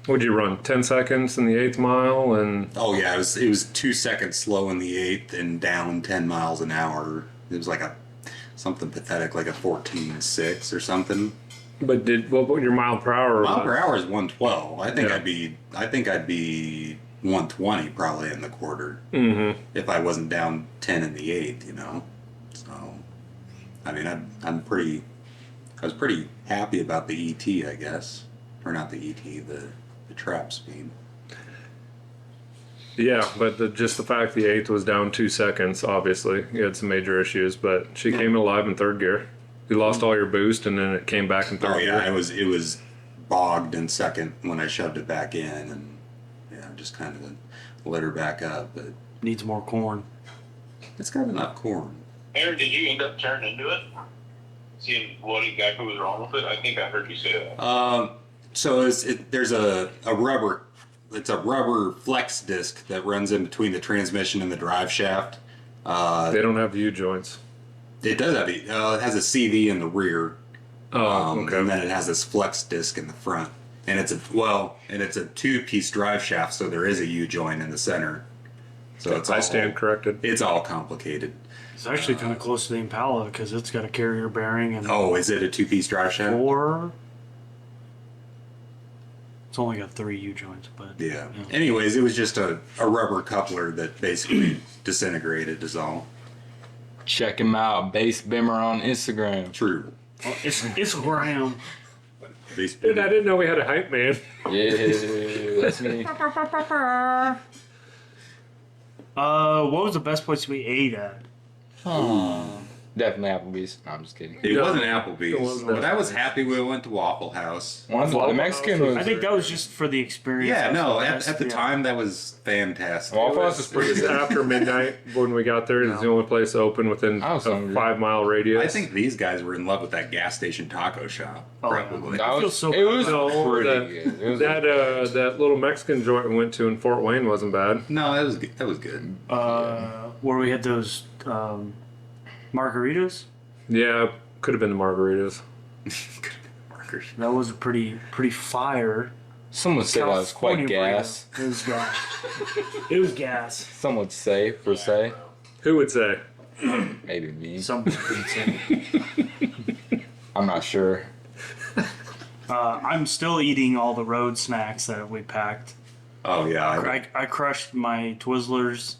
what'd you run? 10 seconds in the 8th mile, and Oh yeah, it was 2 seconds slow in the 8th and down 10 miles an hour. It was like something pathetic, like a 14.6 or something. but what your mile per hour? Mile per hour is 112. I think Yeah. I'd be 120 probably in the quarter Mm-hmm. if I wasn't down 10 in the 8th. So I mean, I was pretty happy about the ET, I guess, or not the ET, the trap speed. Yeah, but just the fact the 8th was down 2 seconds, obviously, you had some major issues, but she came in alive in third gear. You lost all your boost, and then it came back in third Oh yeah, gear. it was bogged in second when I shoved it back in, and yeah, just kind of let her back up. But Needs more corn. it's got enough corn. Aaron, did you end up turning into it? Seeing what exactly was wrong with it? I think I heard you say that. So there's a rubber. It's a rubber flex disc that runs in between the transmission and the drive shaft. They don't have U joints. It does have it has a CV in the rear. Oh, okay. And then it has this flex disc in the front, and it's a 2-piece drive shaft, so there is a U joint in the center. So I stand corrected. It's all complicated. It's actually kind of close to the Impala because it's got a carrier bearing and Oh, is it a 2-piece drive shaft? 4. It's only got 3 U joints, but Yeah. Anyways, it was just a rubber coupler that basically disintegrated is all. Check him out, Bass Bimmer on Instagram. True. Well, it's Graham. Dude, I didn't know we had a hype man. Yeah, that's me. What was the best place we ate at? Definitely Applebee's. No, I'm just kidding. It No. wasn't Applebee's. It wasn't But I was happy we went to Waffle House. The Mexican was. I think that was just for the experience. Yeah, no, That's- at the yeah. time that was fantastic. Waffle House is It pretty was good. after midnight when we got there. It's the only place open within I was a hungry. 5-mile radius. I think these guys were in love with that gas station taco shop. Oh, yeah. Probably. That feel was, so it was No, pretty good. It was that little Mexican joint we went to in Fort Wayne wasn't bad. No, that was good. That was good. Where we had those margaritas. Yeah, could have been the margaritas. Markers. That was a pretty fire. some would say that was quite California gas. burrito. It was gas. It was gas. Some would say, per se. Who would say? Maybe me. Some pizza. I'm not sure. I'm still eating all the road snacks that we packed. Oh yeah. I crushed my Twizzlers.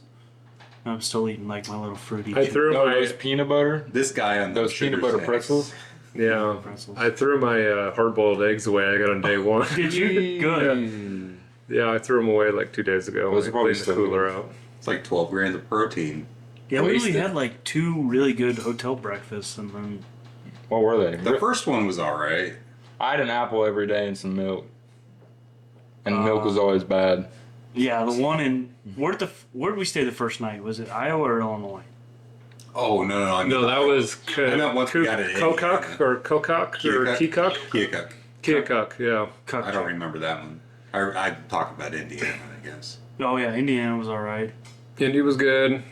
I'm still eating like my little fruity. I threw No, my those peanut butter. This guy on Those peanut butter pretzels. yeah. pretzels. I threw my hard-boiled eggs away. I got on day one. Did you? Good. Yeah, I threw them away like 2 days ago. Those when are I probably cleaned the still cooler good. out. It's like 12 grams of protein. Yeah, we only Wasted. had like 2 really good hotel breakfasts, and then What were they? The first one was all right. I had an apple every day and some milk. And milk was always bad. Yeah, the one in where did we stay the first night? Was it Iowa or Illinois? Oh no! No, that was I meant once we got it in Kokuk or Keokuk? Keokuk, yeah. I don't remember that one. I talk about Indiana, I guess. Oh yeah, Indiana was all right. Indy was good.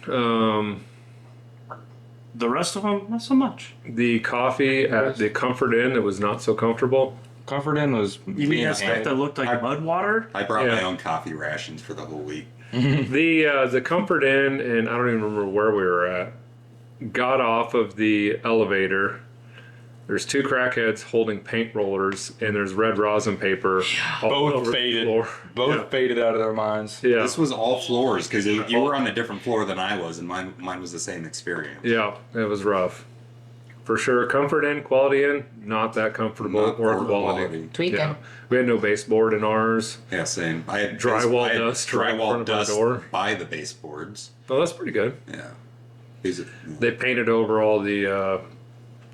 The rest of them, not so much. The coffee at the Comfort Inn, it was not so comfortable. Comfort Inn was. You mean that stuff that looked like mud water? I brought Yeah. my own coffee rations for the whole week. The Comfort Inn, and I don't even remember where we were at, got off of the elevator. There's two crackheads holding paint rollers, and there's red rosin paper all Both over faded. the floor. Both faded out of their minds. Yeah. This was all floors because you were on a different floor than I was, and mine was the same experience. Yeah, it was rough. For sure. Comfort Inn, Quality Inn, not that comfortable Not or or quality. quality. Tweaking. Yeah. We had no baseboard in ours. Yeah, same. I had Drywall I had dust right in drywall front of my dust door. by the baseboards. Oh, that's pretty good. Yeah. They painted over all the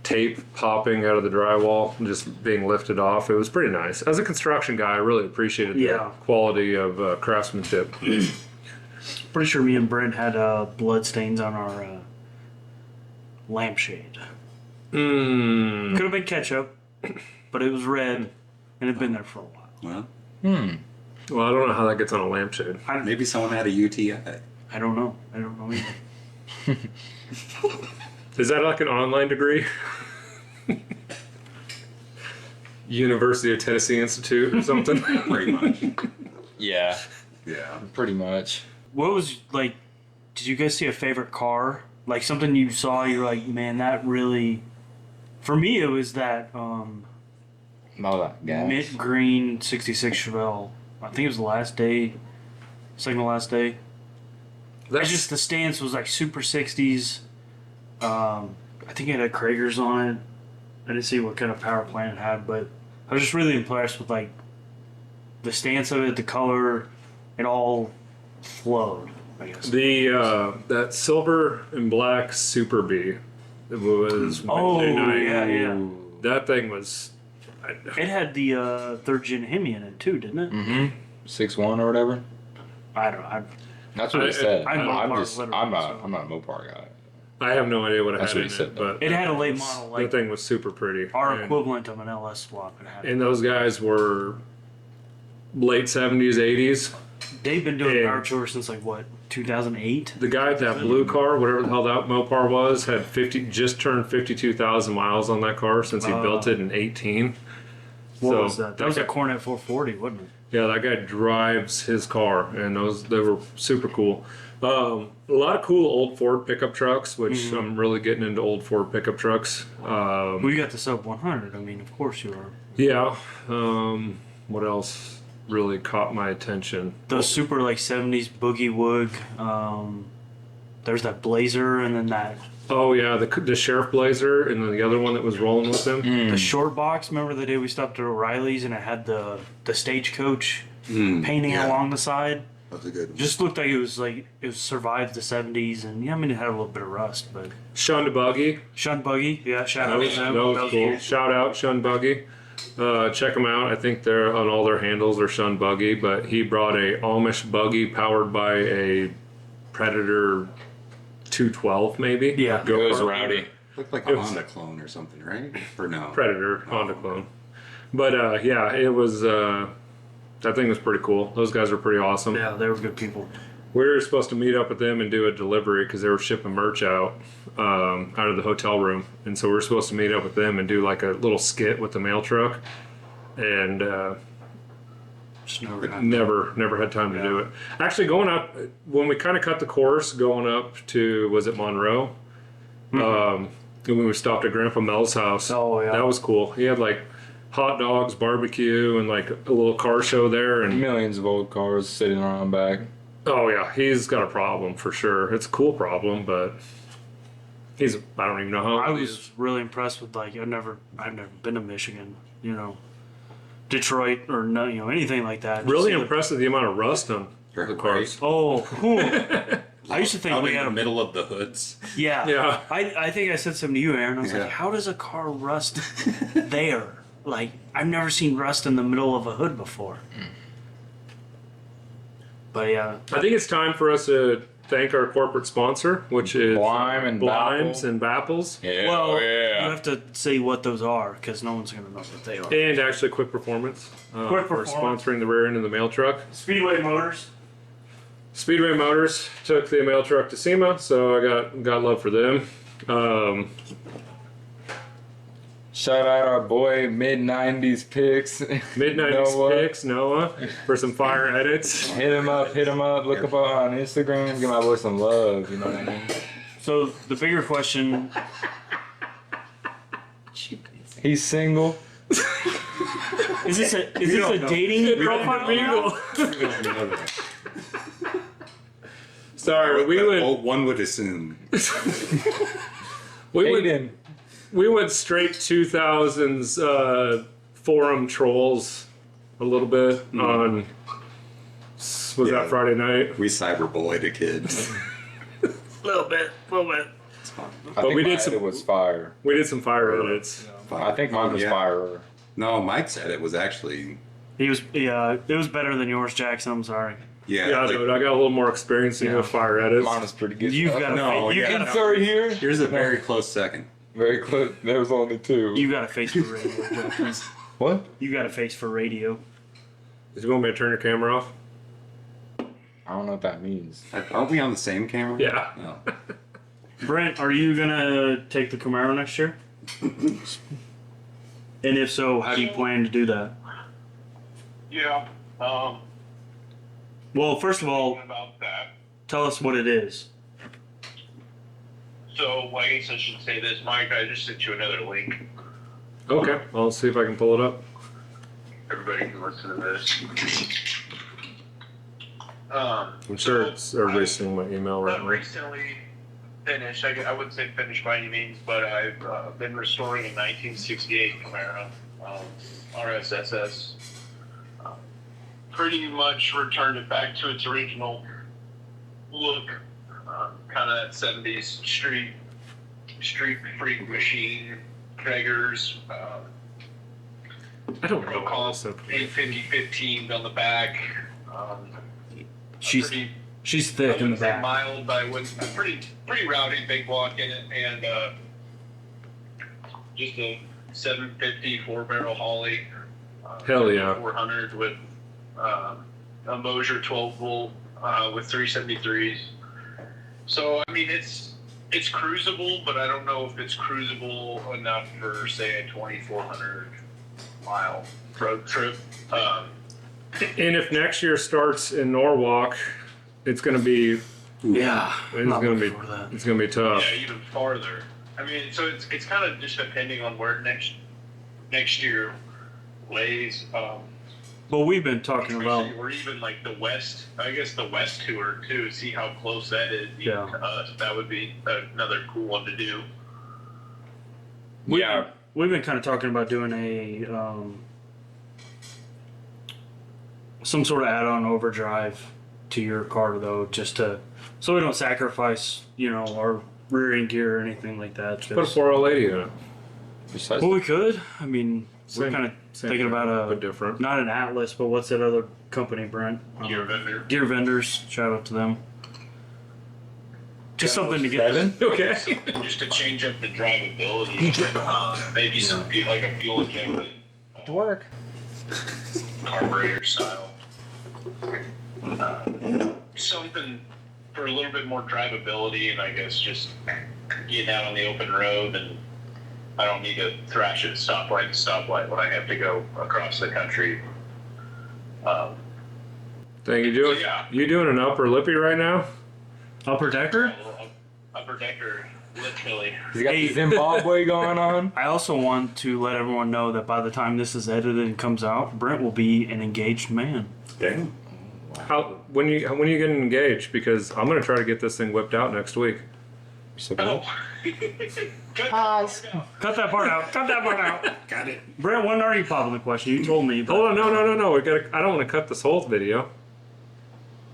tape popping out of the drywall and just being lifted off. It was pretty nice. As a construction guy, I really appreciated the Yeah. quality of craftsmanship. Pretty sure me and Brent had blood stains on our lampshade. Mm. Could have been ketchup, but it was red and it had been there for a while. Well, Well, I don't know how that gets on a lampshade. maybe someone had a UTI. I don't know. I don't know either. Is that like an online degree? University of Tennessee Institute or something? Pretty much. Yeah, Yeah. pretty much. What was like? Did you guys see a favorite car? Like something you saw, you're like, man, that really. For me, it was that All that gas. mint green '66 Chevelle. I think it was the last day, second to last day. It's just the stance was like super '60s. I think it had Kragers on it. I didn't see what kind of power plant it had, but I was just really impressed with like the stance of it, the color, it all flowed. I guess. the that silver and black Super B. It was Oh, Wednesday night. yeah, yeah. That thing was. It had the third gen Hemi in it too, didn't it? Mm-hmm. 6.1 or whatever. I don't. I, That's what I- it said. I'm I'm Mopar just. literally, I'm not. so- I'm not a Mopar guy. I have no idea what it That's had what in he said, it, though. but it had a late model, like that thing was super pretty. our And- equivalent of an LS swap. It had. And those guys were late 70s, 80s. They've been doing and- power tour since like what 2008. The guy at that blue car, whatever the hell that Mopar was, had just turned 52,000 miles on that car since he built it in 18. What So, was that? That was a guy- Cornet 440, wasn't it? Yeah, that guy drives his car, and they were super cool. A lot of cool old Ford pickup trucks, which I'm really getting into old Ford pickup trucks. We got the sub 100. I mean, of course you are. Yeah. What else really caught my attention? Those super like 70s boogie woog. There's that Blazer, and then that Oh yeah, the Sheriff Blazer, and then the other one that was rolling with him. the short box. Remember the day we stopped at O'Reilly's and it had the stagecoach painting yeah. along the side. That was a good one. Just looked like it was survived the 70s, and yeah, I mean it had a little bit of rust, but Shun to Buggy. Shun Buggy, yeah, shout out to them. That was That was cool. cool. Shout out Shun Buggy. Check them out. I think they're on all their handles. They're Shun Buggy, but he brought a Amish buggy powered by a Predator 212, maybe. Yeah. It was Go-kart. rowdy. Looked like It a was- Honda clone or something, right? Or no? Predator Honda clone. But yeah, it was. That thing was pretty cool. Those guys are pretty awesome. Yeah, they were good people. We were supposed to meet up with them and do a delivery because they were shipping merch out of the hotel room, and so we were supposed to meet up with them and do like a little skit with the mail truck, and Just never got never had time to do it. Actually, going up when we kind of cut the course, going up to was it Monroe? When we stopped at Grandpa Mel's house. Oh, yeah. that was cool. He had like hot dogs, barbecue, and like a little car show there, and Millions of old cars sitting around back. oh yeah, he's got a problem for sure. It's a cool problem, but I don't even know how I old he was is. really impressed with like I've never been to Michigan, Detroit or no, anything like that. Really Just- impressed with the amount of rust on You're the cars. Oh, whew. I used to think Out we in had the a middle of the hoods. yeah. Yeah. I think I said something to you, Aaron. I was Yeah. like, how does a car rust there? Like I've never seen rust in the middle of a hood before. But yeah, I think it's time for us to thank our corporate sponsor, which is Blime and Blimes Bappel. and Bapples, Yeah, well, yeah. you have to say what those are because no one's gonna know what they are. and actually Quick Performance, Quick for Performance. sponsoring the rear end of the mail truck. Speedway Motors. Speedway Motors took the mail truck to SEMA, so I got love for them. Shout out our boy mid '90s Picks. Mid Noah. 90s picks, Noah, for some fire edits. Hit him up. Look up on Instagram. Give my boy some love. You know what I mean? So the bigger question. He's single. Is this a dating profile? Beagle. Sorry, we went. Well, one would assume. Aiden. We went straight 2000s forum trolls a little bit on. Was Yeah. that Friday night? We cyberbullied a kid. A little bit. It's fine. I think we did mine some- was fire. We did some fire edits. I think mine was Yeah. fire. No, Mike said it was actually. He was. Yeah, it was better than yours, Jackson. I'm sorry. Yeah, like, dude, I got a little more experience with fire edits. Mine was pretty good. You've got. No, you yeah. got. Insert here. here's a very close second. Very close. There was only two. You got a face for radio, Jackson. What? You got a face for radio. Did you want me to turn your camera off? I don't know what that means. Aren't we on the same camera? Yeah. No. Brent, are you gonna take the Camaro next year? And if so, how do you plan to do that? Yeah. Well, first of all, About that. tell us what it is. So, I guess I should say this, Mike. I just sent you another link. Okay, I'll see if I can pull it up. Everybody can listen to this. I'm sure it's everybody's seeing my email right I've now. recently finished. I wouldn't say finished by any means, but I've been restoring a 1968 Camaro RSSS. Pretty much returned it back to its original look, kind of that 70s street freak machine, Traegers, I don't know. Procol This up. 850-15 on the back. She's Pretty, she's I thick in the wouldn't say back. mild, but I wouldn't. Pretty rowdy big block in it, and just a 750 4-barrel Holly. Hell yeah. 400 with a Mosier 12 volt with 373s. So I mean it's cruisable, but I don't know if it's cruisable enough for say a 2,400 mile road trip. And if next year starts in Norwalk, it's gonna be Yeah, it's gonna be that. it's gonna be tough. Yeah, even farther. I mean, so it's kind of just depending on where next year lays. But we've been talking about. Or even like the west. I guess the west tour too. See how close that is. Yeah. To us. That would be another cool one to do. We've been kind of talking about doing a some sort of add-on overdrive to your car though, just to so we don't sacrifice our rear end gear or anything like that. Put a 4L80 in it. Besides, Well, we could. I mean, we're Same- kind of same thinking thing, about but different. not an Atlas, but what's that other company, Brent? Gear vendor. Gear vendors. Shout out to them. Just something to get. Seven? Okay. Just to change up the drivability. Maybe some like a fuel injected to work. carburetor style. Something for a little bit more drivability, and I guess just getting out on the open road, and I don't need to thrash at stoplight to stoplight when I have to go across the country. Dang, you doing an upper lippy right now? Upper decker. Upper decker, literally. He's got Hey. the Zimbabwe going on. I also want to let everyone know that by the time this is edited and comes out, Brent will be an engaged man. Damn. When you getting engaged? Because I'm gonna try to get this thing whipped out next week. So Oh. Pause. Cut that part out. Cut that part out. Got it. Brent, when are you popping the question? You told me. But... Hold on, no. I don't want to cut this whole video.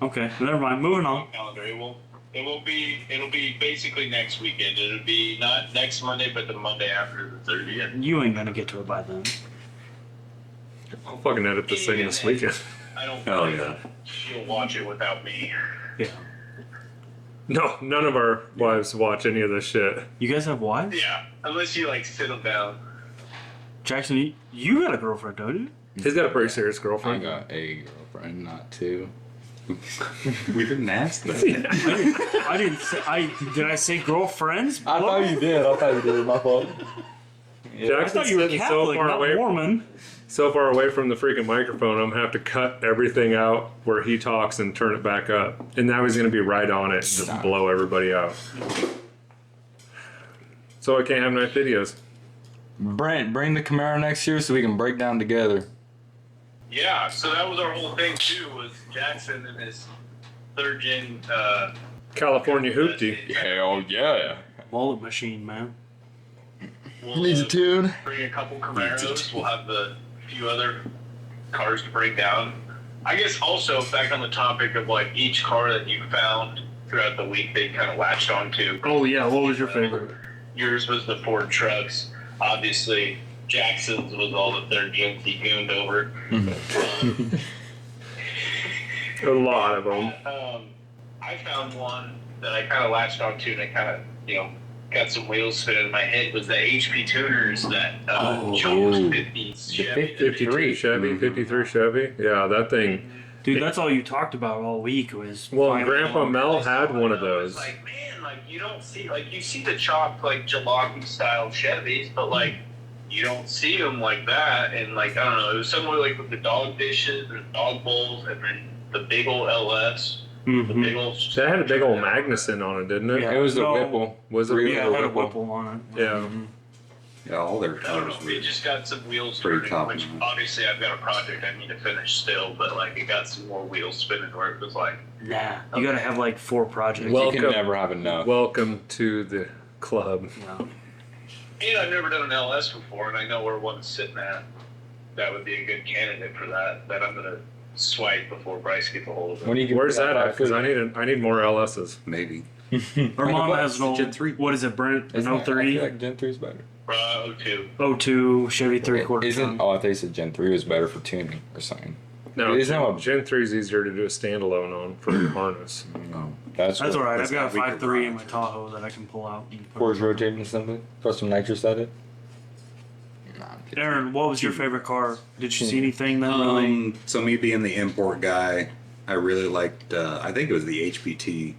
Okay, never mind. Moving on. Calendar. It'll be basically next weekend. It'll be not next Monday, but the Monday after the 30th. You ain't gonna get to it by then. I'll fucking edit this thing this weekend. I I don't Oh, think yeah. she'll watch it without me. Yeah. No, none of our wives watch any of this shit. You guys have wives? Yeah, unless you like sit them down. Jackson, you got a girlfriend, don't you? He's got a pretty serious I girlfriend. got a girlfriend, not two. We didn't ask that. I didn't say. Did I say girlfriends? I thought you did. My fault. I Jackson's thought you were sitting Catholic, not Mormon. so far away from the freaking microphone, I'm gonna have to cut everything out where he talks and turn it back up. And now he's gonna be right on it and just Stop. blow everybody out. So I can't have nice videos. Brent, bring the Camaro next year so we can break down together. Yeah, so that was our whole thing too. Was Jackson and his third gen. California hoopty. Hell yeah. Mullet machine, man. We'll, Needs a tune. bring a couple Camaros. We'll have the few other cars to break down. I guess also back on the topic of like each car that you found throughout the week, they kind of latched onto. Oh yeah, what was your favorite? Yours was the Ford trucks. Obviously, Jackson's was all the third gens he gooned over. A lot of them. I found one that I kind of latched onto, and I kind of, got some wheels spinning in my head. Was the HP tuners that Jones 50s Chevy. 53 Chevy, 53 Chevy. Yeah, that thing. Dude, that's all you talked about all week was. Well, finding Grandpa one. Mel had one of those. Like, man, like you don't see, like you see the chopped like jalopy style Chevys, but like you don't see them like that. And like I don't know, it was somewhere like with the dog dishes or dog bowls, and then the big old LS, the Mhm. big old. That had a big old Magnuson on it, didn't it? Yeah. It was the No. Whipple. Was it? Real Yeah, it had a Whipple. Whipple on it. Yeah. Mhm. Yeah, all their I don't cars know. were It just got some wheels pretty turning, top which notch. obviously I've got a project I need to finish still, but like it got some more wheels spinning where it was like, Nah, you gotta have like 4 projects. Well- You can Welcome. never have enough. Welcome to the club. No. and I've never done an LS before, and I know where one's sitting at. That would be a good candidate for that I'm gonna swipe before Bryce gets a hold of it. When you can Where's put that at? Because I need more LSs. maybe. Our mom has an old. Gen 3. What is it, Brent? An Isn't it- I 03? feel like Gen 3 is better. 02. 02 Chevy 3/4 Isn't? ton. Oh, I thought you said Gen 3 was better for tuning or something. No, Isn't that what- Gen 3 is easier to do a standalone on for your harness. Oh. That's That's what- alright. I've that's got a not weaker 5.3 in my garage. Tahoe that I can pull out. And put- Force rotating assembly. Throw some nitrous at it. Nah, I'm kidding. Aaron, what was your favorite car? Did you see anything that really? So me being the import guy, I really liked. I think it was the HPT.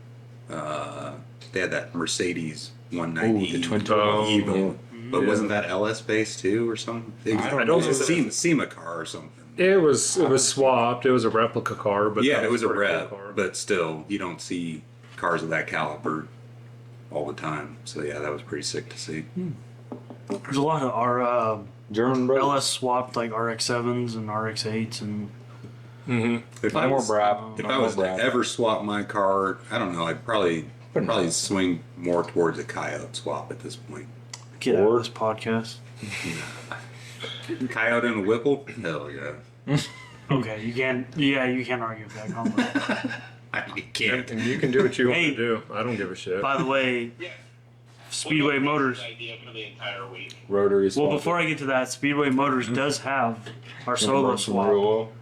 They had that Mercedes 190 Ooh, the twin Oh, Evo, but yeah. wasn't that LS based too or something? It was, I don't it was know. a SEMA car or something. It was swapped. It was a replica car, but Yeah, that it was a pretty rev, cool car. but still, you don't see cars of that caliber all the time. So yeah, that was pretty sick to see. There's a lot of our German brothers. LS swapped like RX-7s and RX-8s and If No I more was, brap. if No I more was to brap. ever swap my car, I don't know. I'd probably no. swing more towards a Coyote swap at this point. get out Ford. of this podcast. Coyote and a Whipple? Hell yeah. Okay, you can't. Yeah, you can't argue with that comment. You can't. And you can do what you want Hey. to do. I don't give a shit. By the way, Yeah. Speedway Motors. Idea for the entire week. Rotary. Well, before I get to that, Speedway Motors does have our solo swap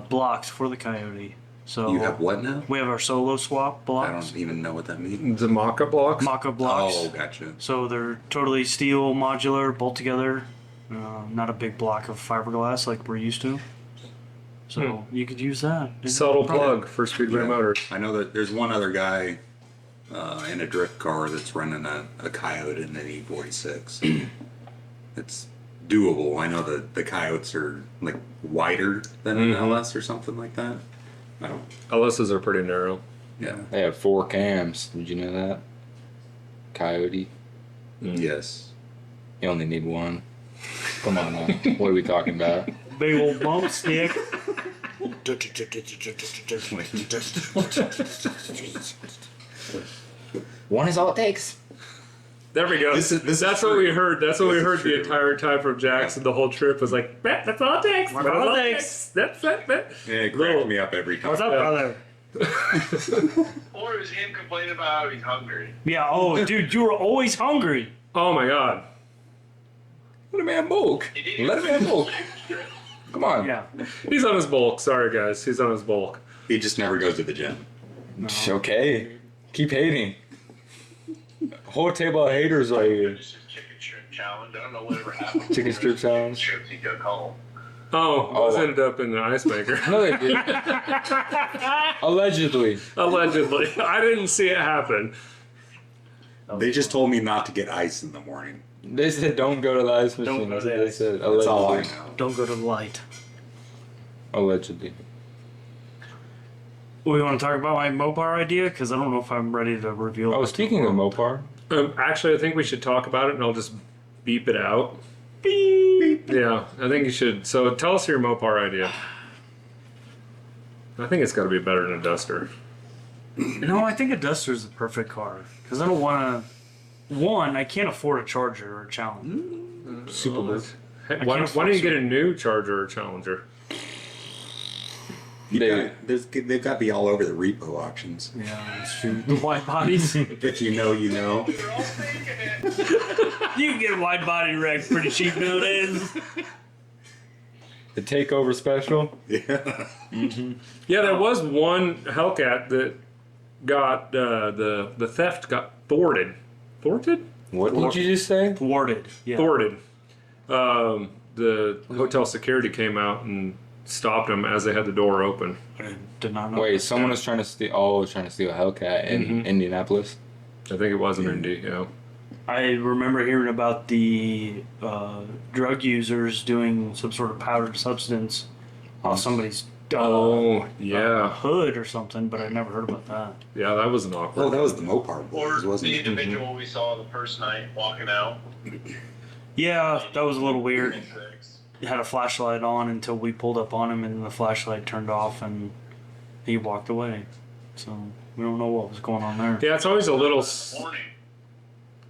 blocks for the Coyote. So You have what now? we have our solo swap I blocks, don't even know what that means. The mock-up blocks? mock-up blocks. Oh, gotcha. So they're totally steel, modular, bolt together. Not a big block of fiberglass like we're used to. So you could use that. Subtle plug for Speedway Yeah. Motors. I know that there's one other guy in a drift car that's running a Coyote and an E46. It's doable. I know that the Coyotes are like wider than an LS or something like that. I don't. LSs are pretty narrow. Yeah. They have 4 cams. Did you know that? Coyote. Yes. You only need 1. Come on now. What are we talking about? Big old bump stick. One is all it takes. There we go. This is That's true. what we heard. That's what we This is heard the true. entire time from Jackson. The whole trip was like, "Matt, that's all it takes. That's all it takes." That's it, man. Yeah, it cracked me up every time. What's up, brother? Or is him complaining about how he's hungry? Yeah. Oh, dude, you were always hungry. Oh my god. Let a man bulk. He didn't Let a man bulk. Come on. Yeah. He's on his bulk. Sorry, guys. He's on his bulk. He just never goes to the gym. Okay. Keep hating. Whole table of haters right here. This is chicken strip challenge. I don't know whatever happened. Chicken strip challenge. Strips he took home. Those ended up in the ice maker. No, they did. Allegedly. Allegedly. I didn't see it happen. They just told me not to get ice in the morning. They said don't go to the ice machine. Don't go That's to what the they ice. said. That's all I Allegedly. know. Don't go to the light. Allegedly. We want to talk about my Mopar idea because I don't know if I'm ready to reveal. Oh, speaking of Mopar. Actually, I think we should talk about it, and I'll just beep it out. Beep. Yeah, I think you should. So tell us your Mopar idea. I think it's got to be better than a Duster. No, I think a Duster is the perfect car because I don't want to. One, I can't afford a Charger or a Challenger. Super. Hey, I why can't don't you afford get a new Charger or Challenger? They've got to be all over the repo auctions. Yeah, that's true. The wide bodies. You If you know, you know. They're all thinking it. can get a wide body wreck pretty cheap nowadays. The takeover special. Yeah. Yeah, there was one Hellcat that got the theft got thwarted. Thwarted? What did you just say? Thwarted. Yeah. Thwarted. The hotel security came out and stopped them as they had the door open. I did not know. Wait, someone was trying to steal. Oh, was trying to steal a Hellcat in Indianapolis. I think it was an Indy. Yeah. I remember hearing about the drug users doing some sort of powdered substance on somebody's Oh yeah, hood or something, but I never heard about that. yeah. That was an awkward. Oh, that was the Mopar Or boys, wasn't the it? individual we saw the first night walking out. Yeah, that was a little weird. 26. He had a flashlight on until we pulled up on him, and the flashlight turned off, and he walked away. So we don't know what was going on there. Yeah, it's always a little. Morning.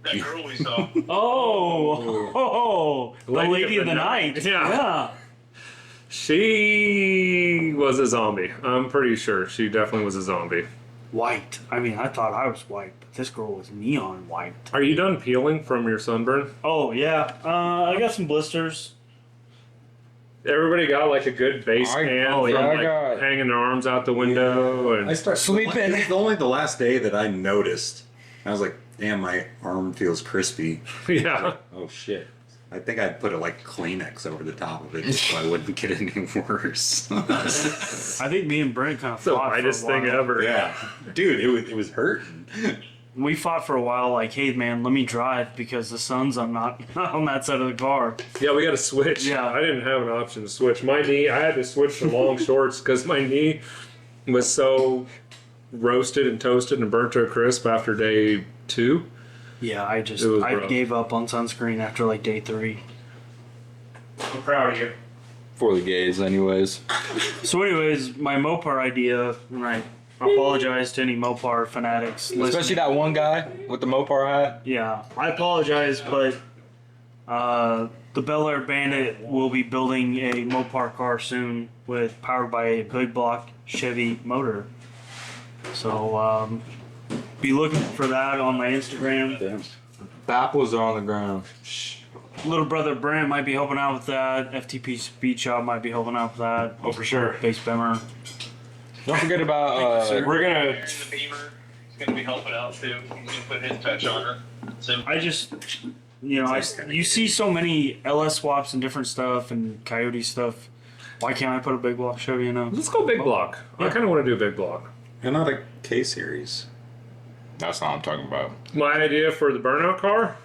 That girl we saw. Oh, the lady of the night. Yeah. She was a zombie. I'm pretty sure she definitely was a zombie. White. I mean, I thought I was white, but this girl was neon white. Are you done peeling from your sunburn? Oh yeah, I got some blisters. Everybody got like a good base can oh, from yeah, I like got- hanging their arms out the window and I started Sleeping. It was only the last day that I noticed. I was like, damn, my arm feels crispy. yeah. Oh shit. I think I'd put a like Kleenex over the top of it so I wouldn't get any worse. I think me and Brent kind of It's the fought whitest for a while. thing ever. Yeah. Dude, it was hurting. We fought for a while, like, hey man, let me drive because the sun's not on that side of the car. Yeah, we got to switch. Yeah. I didn't have an option to switch. My knee, I had to switch to long shorts because my knee was so roasted and toasted and burnt to a crisp after day 2. Yeah, I It was rough. gave up on sunscreen after like day 3. I'm proud of you. For the gays, anyways. So, anyways, my Mopar idea, and I apologize to any Mopar fanatics listening. Especially that one guy with the Mopar hat. Yeah, I apologize, but the Bel Air Bandit will be building a Mopar car soon with powered by a big block Chevy motor. So be looking for that on my Instagram. Damn. Bapples are on the ground. Little brother Brent might be helping out with that. FTP Speed Shop might be helping out with that. Oh, for sure. Base Bimmer. Don't forget about We're going to. And the Beamer is going to be helping out too. He's going to put his touch on it. So I just, you see so many LS swaps and different stuff and Coyote stuff. Why can't I put a big block Chevy in a? Let's go big block. I kind of want to do a big block. And not a K series. That's not what I'm talking about. My idea for the burnout car: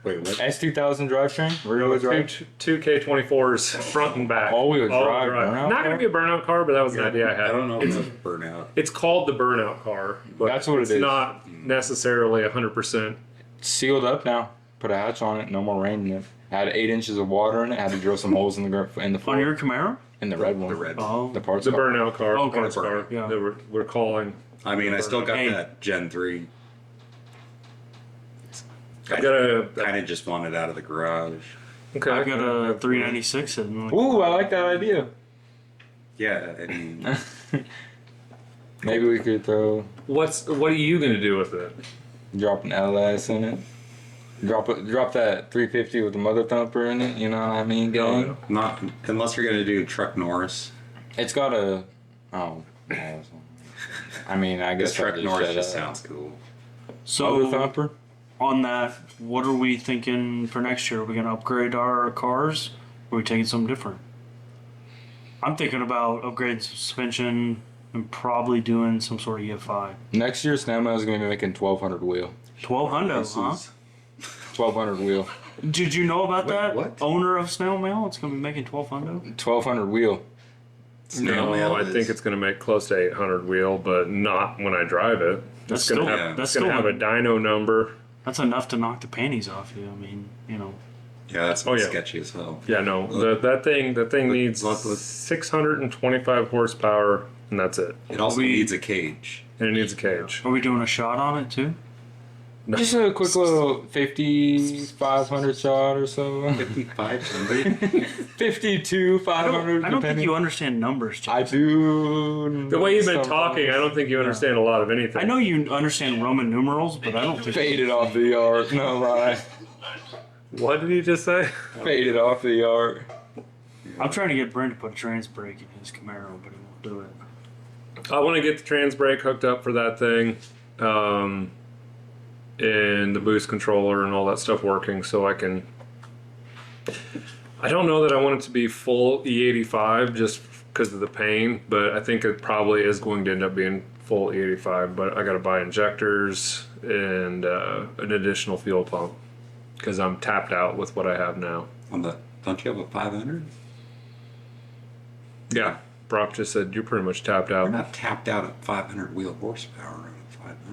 Wait, what? S2000 drivetrain? Rear-wheel drive? two K24s front and back. All-wheel drive burnout Not going to be a burnout car, but that was an idea I had. I don't know if it's a burnout. It's called the burnout car, but That's what it it's is. not necessarily 100%. Sealed up now. Put a hatch on it. No more rain in it. Had 8 inches of water in it. Had to drill some holes in the On floor. your Camaro? In the red one. The red. Oh. The parts The car. burnout car, Okay. parts car Yeah. that we're calling. I mean, I still got Hey. that Gen 3. I got a Kind of just want it out of the garage. okay. I've got a 396 in. Ooh, I like that idea. Yeah, I mean, Maybe we could throw What are you gonna do with it? drop an LS in it. Drop that 350 with the mother thumper in it. You know what I mean, gang? Not unless you're gonna do Truck Norris. It's got a. Oh. I mean, I guess This Truck I'll Norris shut just up. sounds cool. So Mother thumper. on that, what are we thinking for next year? Are we gonna upgrade our cars? Or are we taking something different? I'm thinking about upgrading suspension and probably doing some sort of EFI. Next year, Snail Mail is going to be making 1200 wheel. 1200, This huh? is- 1200 wheel. Did you know about Wait, that? what? Owner of Snail Mail, it's gonna be making 1200. 1200 wheel. Snail Mail I is- think it's going to make close to 800 wheel, but not when I drive it. That's It's going still to have, that's it's gonna still have a dyno number. that's enough to knock the panties off you. I mean, you know. Yeah, that's Oh, yeah. sketchy as hell. Yeah, no, that thing needs look. 625 horsepower, and that's it. It also We- needs a cage. And it needs a cage. Are we doing a shot on it too? Just a quick little 5500 shot or so. 5,500. 52, 500. I don't think depending. you understand numbers, Jeff. I do. The way you've been some talking, I don't think you understand a lot of anything. I know you understand Roman numerals, but I don't think Faded off the yard. No lie. What did you just say? Faded off the yard. I'm trying to get Brent to put a trans brake in his Camaro, but he won't do it. I want to get the trans brake hooked up for that thing, and the boost controller and all that stuff working, so I can. I don't know that I want it to be full E85 just because of the pain, but I think it probably is going to end up being full E85. But I got to buy injectors and an additional fuel pump because I'm tapped out with what I have now. Don't you have a 500? Yeah, Brock just said you're pretty much tapped We're out. not tapped out at 500 wheel horsepower on a 500.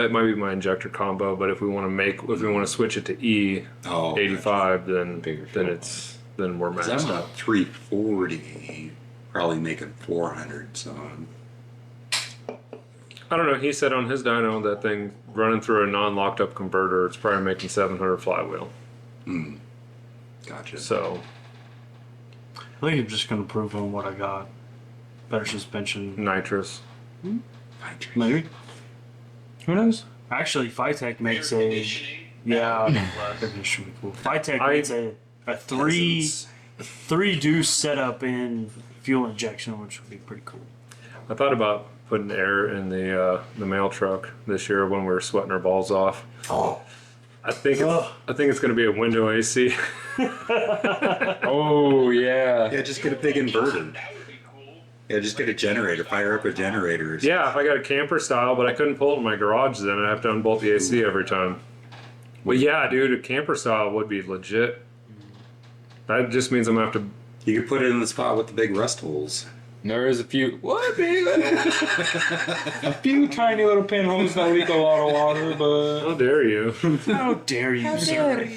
It might be my injector combo, but if we want to switch it to E85, Bigger then we're Because maxed I'm a out. 340, probably making 400. So I don't know. He said on his dyno that thing running through a non-locked up converter, it's probably making 700 flywheel. gotcha. So I think I'm just gonna prove on what I got. Better suspension, nitrous. maybe. Who knows? Actually, Phytech makes Air a conditioning, yeah. That should be cool. Phytech I- makes a three deuce setup in fuel injection, which would be pretty cool. I thought about putting air in the mail truck this year when we were sweating our balls off. I think it's going to be a window AC. Oh, yeah. Yeah, just get a big inverter. that would be cool. Yeah, just get a generator. Fire up a generator. Yeah, if I got a camper style, but I couldn't pull it in my garage, then I'd have to unbolt the AC every time. But yeah, dude, a camper style would be legit. That just means I'm gonna have to. You could put it in the spot with the big rust holes. There is a few. What, big? A few tiny little pinholes that leak a lot of water, but. How dare you? How dare you, sir?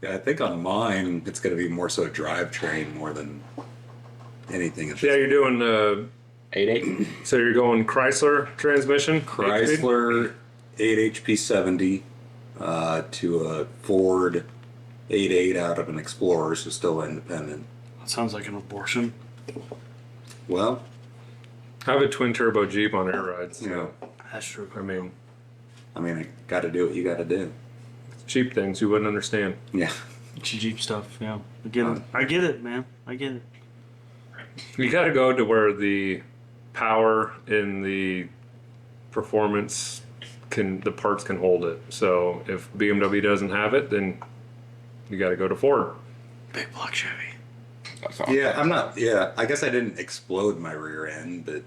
Yeah, I think on mine it's going to be more so drivetrain more than anything. It's Yeah, you're doing. 8.8. So you're going Chrysler transmission. Chrysler 8 HP 70 to a Ford 8.8 out of an Explorer, so still independent. That sounds like an abortion. Well, I have a twin turbo Jeep on air rides. you know, That's true. I mean, I got to do what you got to do. cheap things you wouldn't understand. Yeah. Jeep stuff, yeah. I get it. I get it, man. I get it. You got to go to where the power and the performance the parts can hold it. So if BMW doesn't have it, then you got to go to Ford. Big block Chevy. That's all. Yeah, I'm not. Yeah, I guess I didn't explode my rear end, but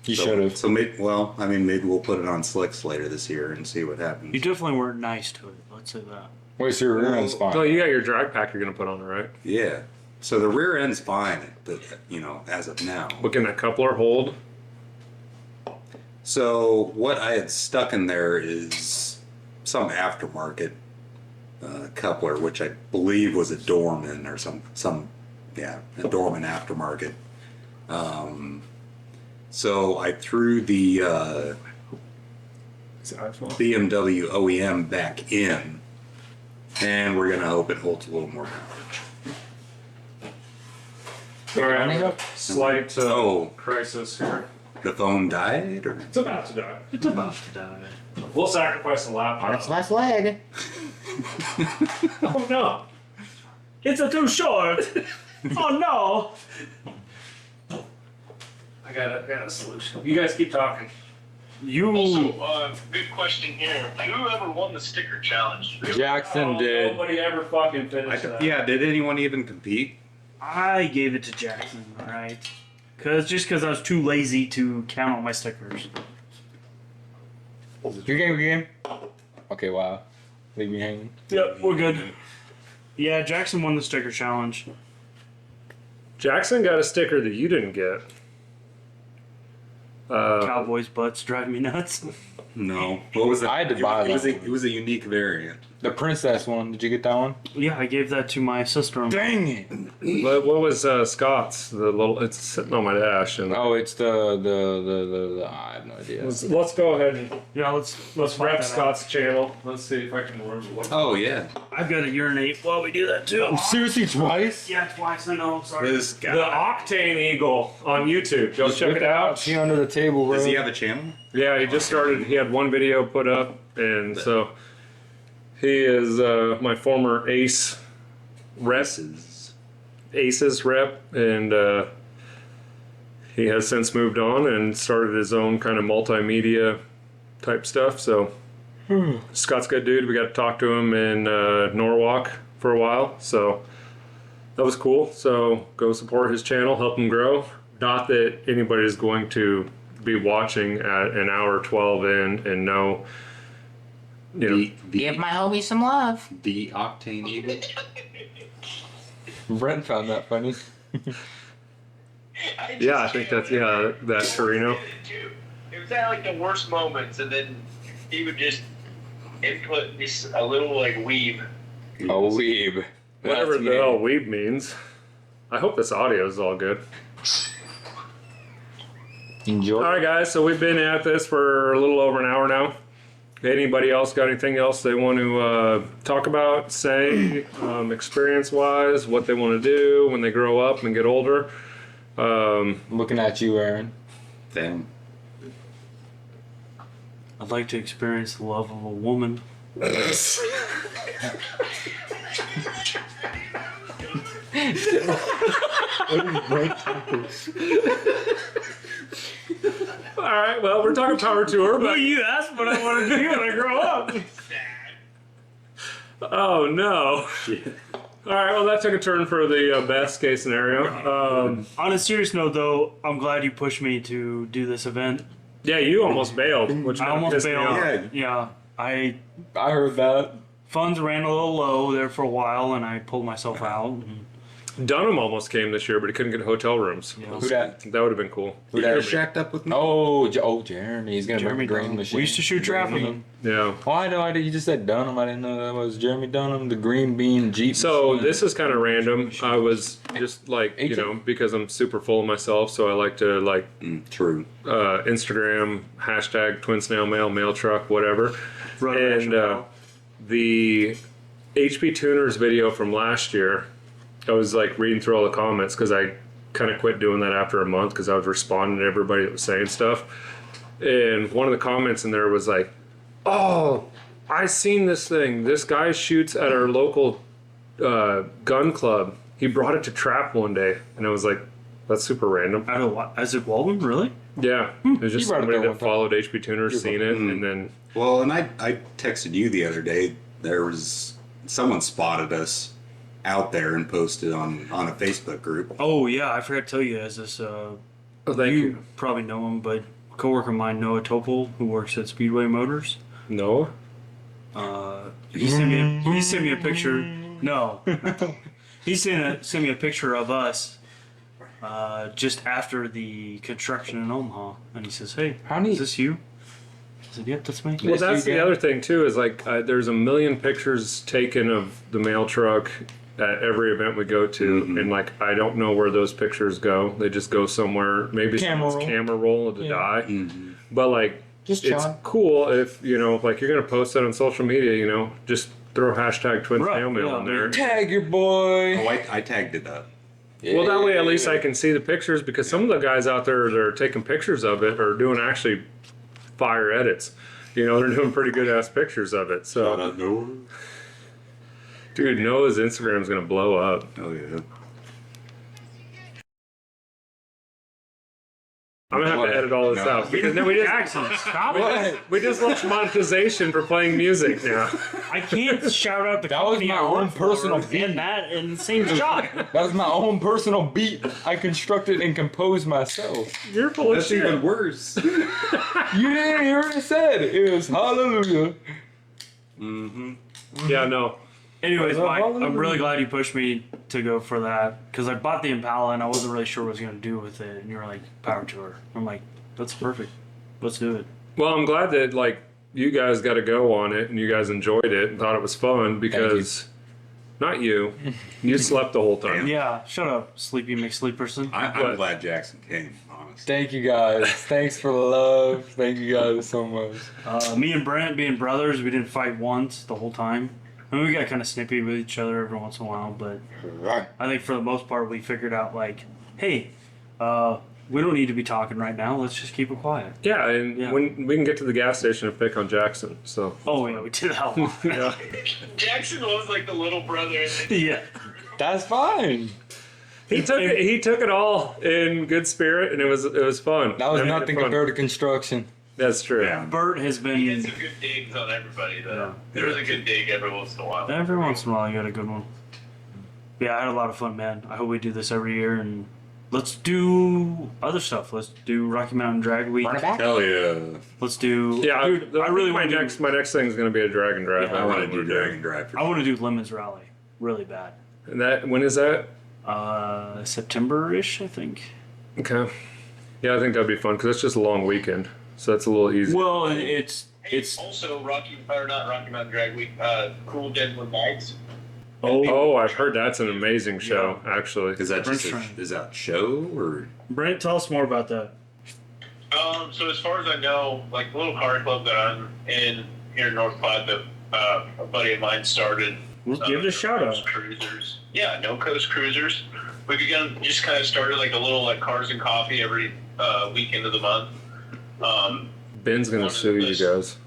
You should have. So maybe, maybe we'll put it on slicks later this year and see what happens. You definitely weren't nice to it. Let's say that. Wait, so your rear end's Oh, fine. you got your drag pack you're gonna put on it, right? Yeah. So the rear end's fine, but as of now. But can that coupler hold? So what I had stuck in there is some aftermarket coupler, which I believe was a Dorman or a Dorman aftermarket. So I threw the BMW OEM back in, and we're gonna hope it holds a little more power. Sorry, I'm a slight Oh. crisis here. The phone died, or It's about to die. It's about to die. We'll sacrifice the laptop. That's last leg. Oh no! It's a too short. Oh no. I got a solution. You guys keep talking. Also, good question here. Who ever won the sticker challenge? Jackson did. Nobody ever fucking finished that. Yeah, did anyone even compete? I gave it to Jackson, alright? Because I was too lazy to count all my stickers. Your game? Okay, wow. Leave me hanging. Yep, we're good. Yeah, Jackson won the sticker challenge. Jackson got a sticker that you didn't get. Cowboys' butts drive me nuts. No. What was it? I had to buy that. It was a unique variant. The princess one. Did you get that one? Yeah, I gave that to my sister. Dang it! What was Scott's? The little. It's sitting on my dash. And Oh, it's the I have no idea. let's go ahead and Yeah, let's rep find that Scott's channel. Let's see if I can remember what. Oh yeah. out. I've got to urinate while we do that too. Seriously, twice? Yeah, twice. I know. Sorry. This The guy. Octane Eagle on YouTube. Go check it out. She under the table, bro. Does he have a channel? Yeah, he just started. He had one video put up, and so he is my former Ace rep, Aces rep, and he has since moved on and started his own kind of multimedia type stuff. So Scott's a good dude. We got to talk to him in Norwalk for a while, so that was cool. So go support his channel, help him grow. Not that anybody is going to be watching at an hour 12 in and know, you know, Give my homie some love. The Octane Eagle. Brent found that funny. yeah, I think that's that Torino. It was at like the worst moments, and then he would just input this a little like weeb. Oh, weeb. Whatever That's the me. hell weeb means. I hope this audio is all good. Enjoy. All right, guys. So we've been at this for a little over an hour now. Anybody else got anything else they want to talk about, say, experience-wise, what they want to do when they grow up and get older? Looking at you, Aaron. Them. I'd like to experience the love of a woman. All right. Well, we're talking power tour, Well, but you asked what I want to do when I grow up. oh no. All right. Well, that took a turn for the best case scenario. On a serious note, though, I'm glad you pushed me to do this event. Yeah, you almost bailed, which I kinda almost pissed me bailed. off. Yeah, I I heard that. funds ran a little low there for a while, and I pulled myself out. Dunham almost came this year, but he couldn't get hotel rooms. Yeah. Who that? That would have been cool. You that? guys shacked up with me? Oh, Jeremy. He's gonna Jeremy make a green Dunham. machine. We used to shoot trap with him. Yeah. Oh, I know. You just said Dunham. I didn't know that was Jeremy Dunham, the green bean Jeep. So machine. this is kind of random. I was just like, you know, because I'm super full of myself, so I like to like True. Instagram hashtag twin snail mail, mail truck, whatever. Road And ration pal. the HP Tuners video from last year, I was like reading through all the comments because I kind of quit doing that after a month because I was responding to everybody that was saying stuff. And one of the comments in there was like, "Oh, I seen this thing. This guy shoots at our local gun club. He brought it to trap one day," and I was like, "That's super random." Out of Isaac Walden, really? Yeah, it was just You brought it somebody there that one time. followed HP Tuners, seen it, and then Well, and I texted you the other day. There was someone spotted us out there and posted on a Facebook group. Oh yeah, I forgot to tell you guys this. oh, thank you you. probably know him, but a coworker of mine, Noah Topol, who works at Speedway Motors. No, He sent me a picture. No, he sent me a picture of us just after the construction in Omaha, and he says, "Hey, How neat. is this you?" I said, "Yep, that's me." well, Yes, that's you the can. other thing too. Is like there's a million pictures taken of the mail truck at every event we go to, and like I don't know where those pictures go. They just go somewhere. Maybe Camera someone's roll. camera roll to Yeah. die. But like, Just it's chilling. cool if you know, like you're gonna post that on social media. You know, just throw hashtag twin Right, snail mail yeah, in there. Tag your boy. Oh, I tagged it up. Well, that way at least I can see the pictures because some of the guys out there that are taking pictures of it are doing actually fire edits. You know, they're doing pretty good ass pictures of it. Shout So, out Noah. dude, Noah's Instagram's gonna blow up. Oh yeah. I'm gonna have to edit all this No. out because then we just Jackson, stop it. What? we just lost monetization for playing music now. I can't shout out the That was company my I work own for personal beat. and that in the same shot. That was my own personal beat. I constructed and composed myself. You're full of That's shit. even worse. You didn't hear what I said. It was hallelujah. Yeah, no. Anyways, Well, Mike, I'm hallelujah. really glad you pushed me to go for that because I bought the Impala and I wasn't really sure what I was going to do with it. And you were like, power tour. I'm like, that's perfect. Let's do it. Well, I'm glad that like you guys got to go on it and you guys enjoyed it and thought it was fun because not you, you slept the whole time. Yeah, shut up, sleepy McSleeperson. I'm But- glad Jackson came. Honestly. Thank you guys. Thanks for the love. Thank you guys so much. Me and Brent, being brothers, we didn't fight once the whole time. I mean, we got kind of snippy with each other every once in a while, but Right. I think for the most part, we figured out like, hey, we don't need to be talking right now. Let's just keep it quiet. Yeah, and Yeah. when we can get to the gas station and pick on Jackson. So Oh yeah, we did that a lot. yeah. Jackson was like the little brother. Yeah. That's fine. He took it all in good spirit and it was fun. That was I mean, nothing fun. compared to construction. That's true. Yeah. Bert has He had been some good digs on everybody, though. Yeah. There was a good dig every once in a while. every once in a while. You got a good one. Yeah, I had a lot of fun, man. I hope we do this every year and let's do other stuff. Let's do Rocky Mountain Drag Week. Run it back. Hell yeah. Let's do. Yeah, dude, I really my want to next my next thing is going to be a drag and drive. Yeah, I want to do wanna Dragon Drive for I want to do Lemons Rally, really bad. And that when is that? September-ish, I think. Okay. Yeah, I think that'd be fun because it's just a long weekend, so that's a little easy. Well, it's Hey, also not Rocky Mountain Drag Week. Cool Deadwood Nights. Oh, I've heard that's an amazing show. Actually, Is that just Brent's is that show or? Brent, tell us more about that. So as far as I know, like the little car club that I'm in here in North Platte that a buddy of mine started. We'll give it a shout Coast out. Cruisers. Yeah, No Coast Cruisers. We began just kind of started like a little like cars and coffee every weekend of the month. Ben's gonna One of sue the you guys.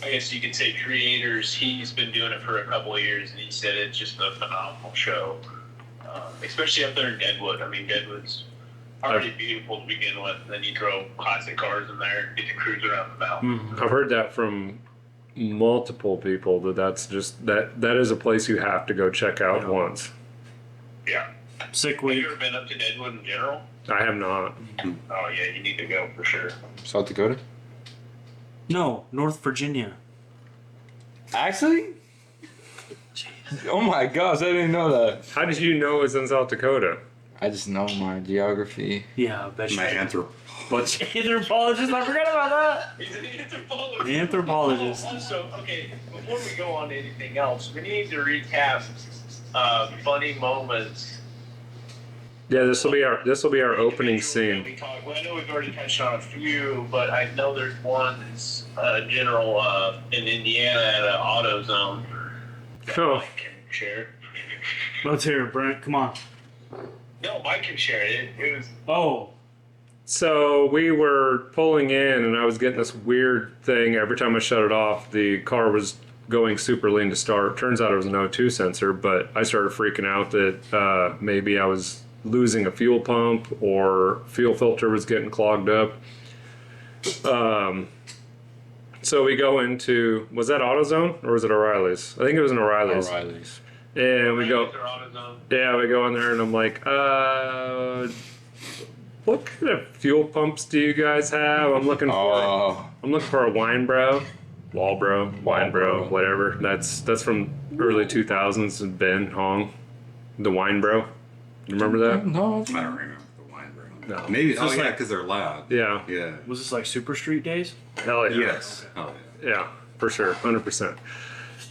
I guess you could say creators. He's been doing it for a couple of years, and he said it's just a phenomenal show, especially up there in Deadwood. I mean, Deadwood's already beautiful to begin with. And then you throw classic cars in there and get to cruise around the mountain. I've heard that from multiple people that's just that is a place you have to go check out once. Yeah. Sick Have week. you ever been up to Deadwood in general? I have not. Oh yeah, you need to go for sure. South Dakota? No, North Virginia. Actually? Oh my gosh, I didn't know that. How did you know it was in South Dakota? I just know my geography. Yeah, I bet you. My Anthropologist, I forgot about that. He's an anthropologist. Anthropologist. Also, okay, before we go on to anything else, we need to recap funny moments. Yeah, this will be our opening scene. Well, I know we've already touched on a few, but I know there's one that's general in Indiana at an AutoZone. Oh. Mike can share. Let's hear it, Brent. Come on. No, Mike can share it. It was Oh, So we were pulling in, and I was getting this weird thing. Every time I shut it off, the car was going super lean to start. Turns out it was an O2 sensor, but I started freaking out that maybe I was losing a fuel pump or fuel filter was getting clogged up. So we go into, was that AutoZone or was it O'Reilly's? I think it was an O'Reilly's. O'Reilly's. And we go, Their AutoZone. yeah, we go in there and I'm like, what kind of fuel pumps do you guys have? I'm looking for a Winebrow, Winebrow, whatever. That's from early 2000s and Ben Hong, the Winebrow. You remember that? No. I don't remember the wine bro. No. Maybe. Just Oh yeah, like- because they're loud. Yeah. Yeah. was this like Super Street days? Hell yeah. Yes. Oh yeah. Yeah, for sure, 100%.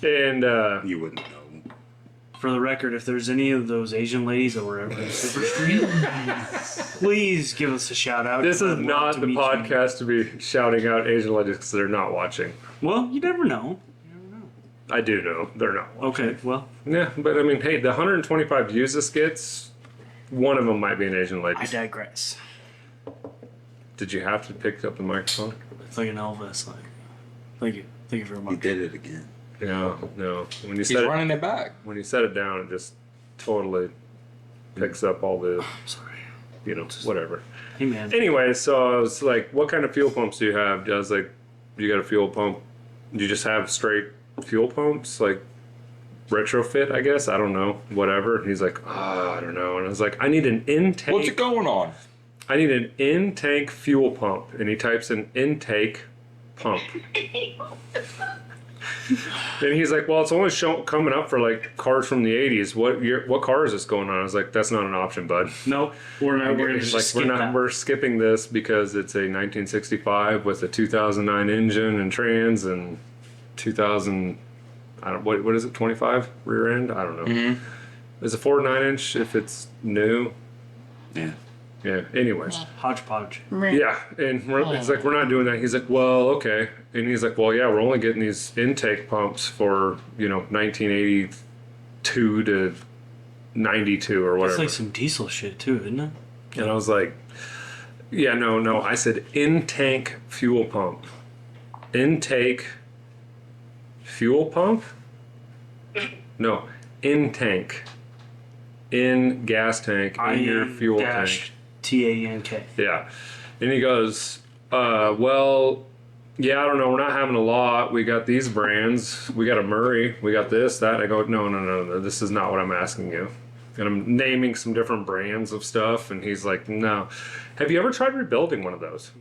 And You wouldn't know. For the record, if there's any of those Asian ladies that were ever in Super Street, please give us a shout out. this I'd is love not to the meet you. podcast to be shouting out Asian ladies because they're not watching. Well, you never know. I do know they're not watching. Okay, well, Yeah, but I mean, hey, the 125 views this gets, one of them might be an Asian lady. I digress. Did you have to pick up the microphone? It's like an Elvis, like. Thank you very He much. did it again. Yeah, no. When you He's set running it back. when you set it down, it just totally picks up all the, Sorry. whatever. Hey man. Anyway, so I was like, "What kind of fuel pumps do you have?" I was like, "You got a fuel pump? You just have straight fuel pumps, like retrofit, I guess. I don't know, whatever." And he's like, "Oh, I don't know." And I was like, "I need an intake. What's it going on? I need an in-tank fuel pump." And he types in intake pump. And he's like, "Well, it's only coming up for like cars from the '80s. What car is this going on?" I was like, "That's not an option, bud." Nope. We're not. We're gonna He's just like, skip that. we're skipping this because it's a 1965 with a 2009 engine and trans and 2000. What is it? 25 rear end? I don't know. Mm-hmm. Is a 4.9-inch if it's new? Yeah. Yeah. Anyways. Hodgepodge. Yeah, and it's like, we're not doing that. He's like, well, okay. And he's like, well, yeah, we're only getting these intake pumps for 1982 to 92 or It's whatever. like some diesel shit too, isn't it? And I was like, yeah, no. I said in-tank fuel pump. Intake fuel pump? No, in-tank. In gas tank, in your fuel tank. TANK. Yeah. And he goes, well, yeah, I don't know. We're not having a lot. We got these brands. We got a Murray. We got this, that. And I go, no. This is not what I'm asking you. And I'm naming some different brands of stuff. And he's like, no. Have you ever tried rebuilding one of those?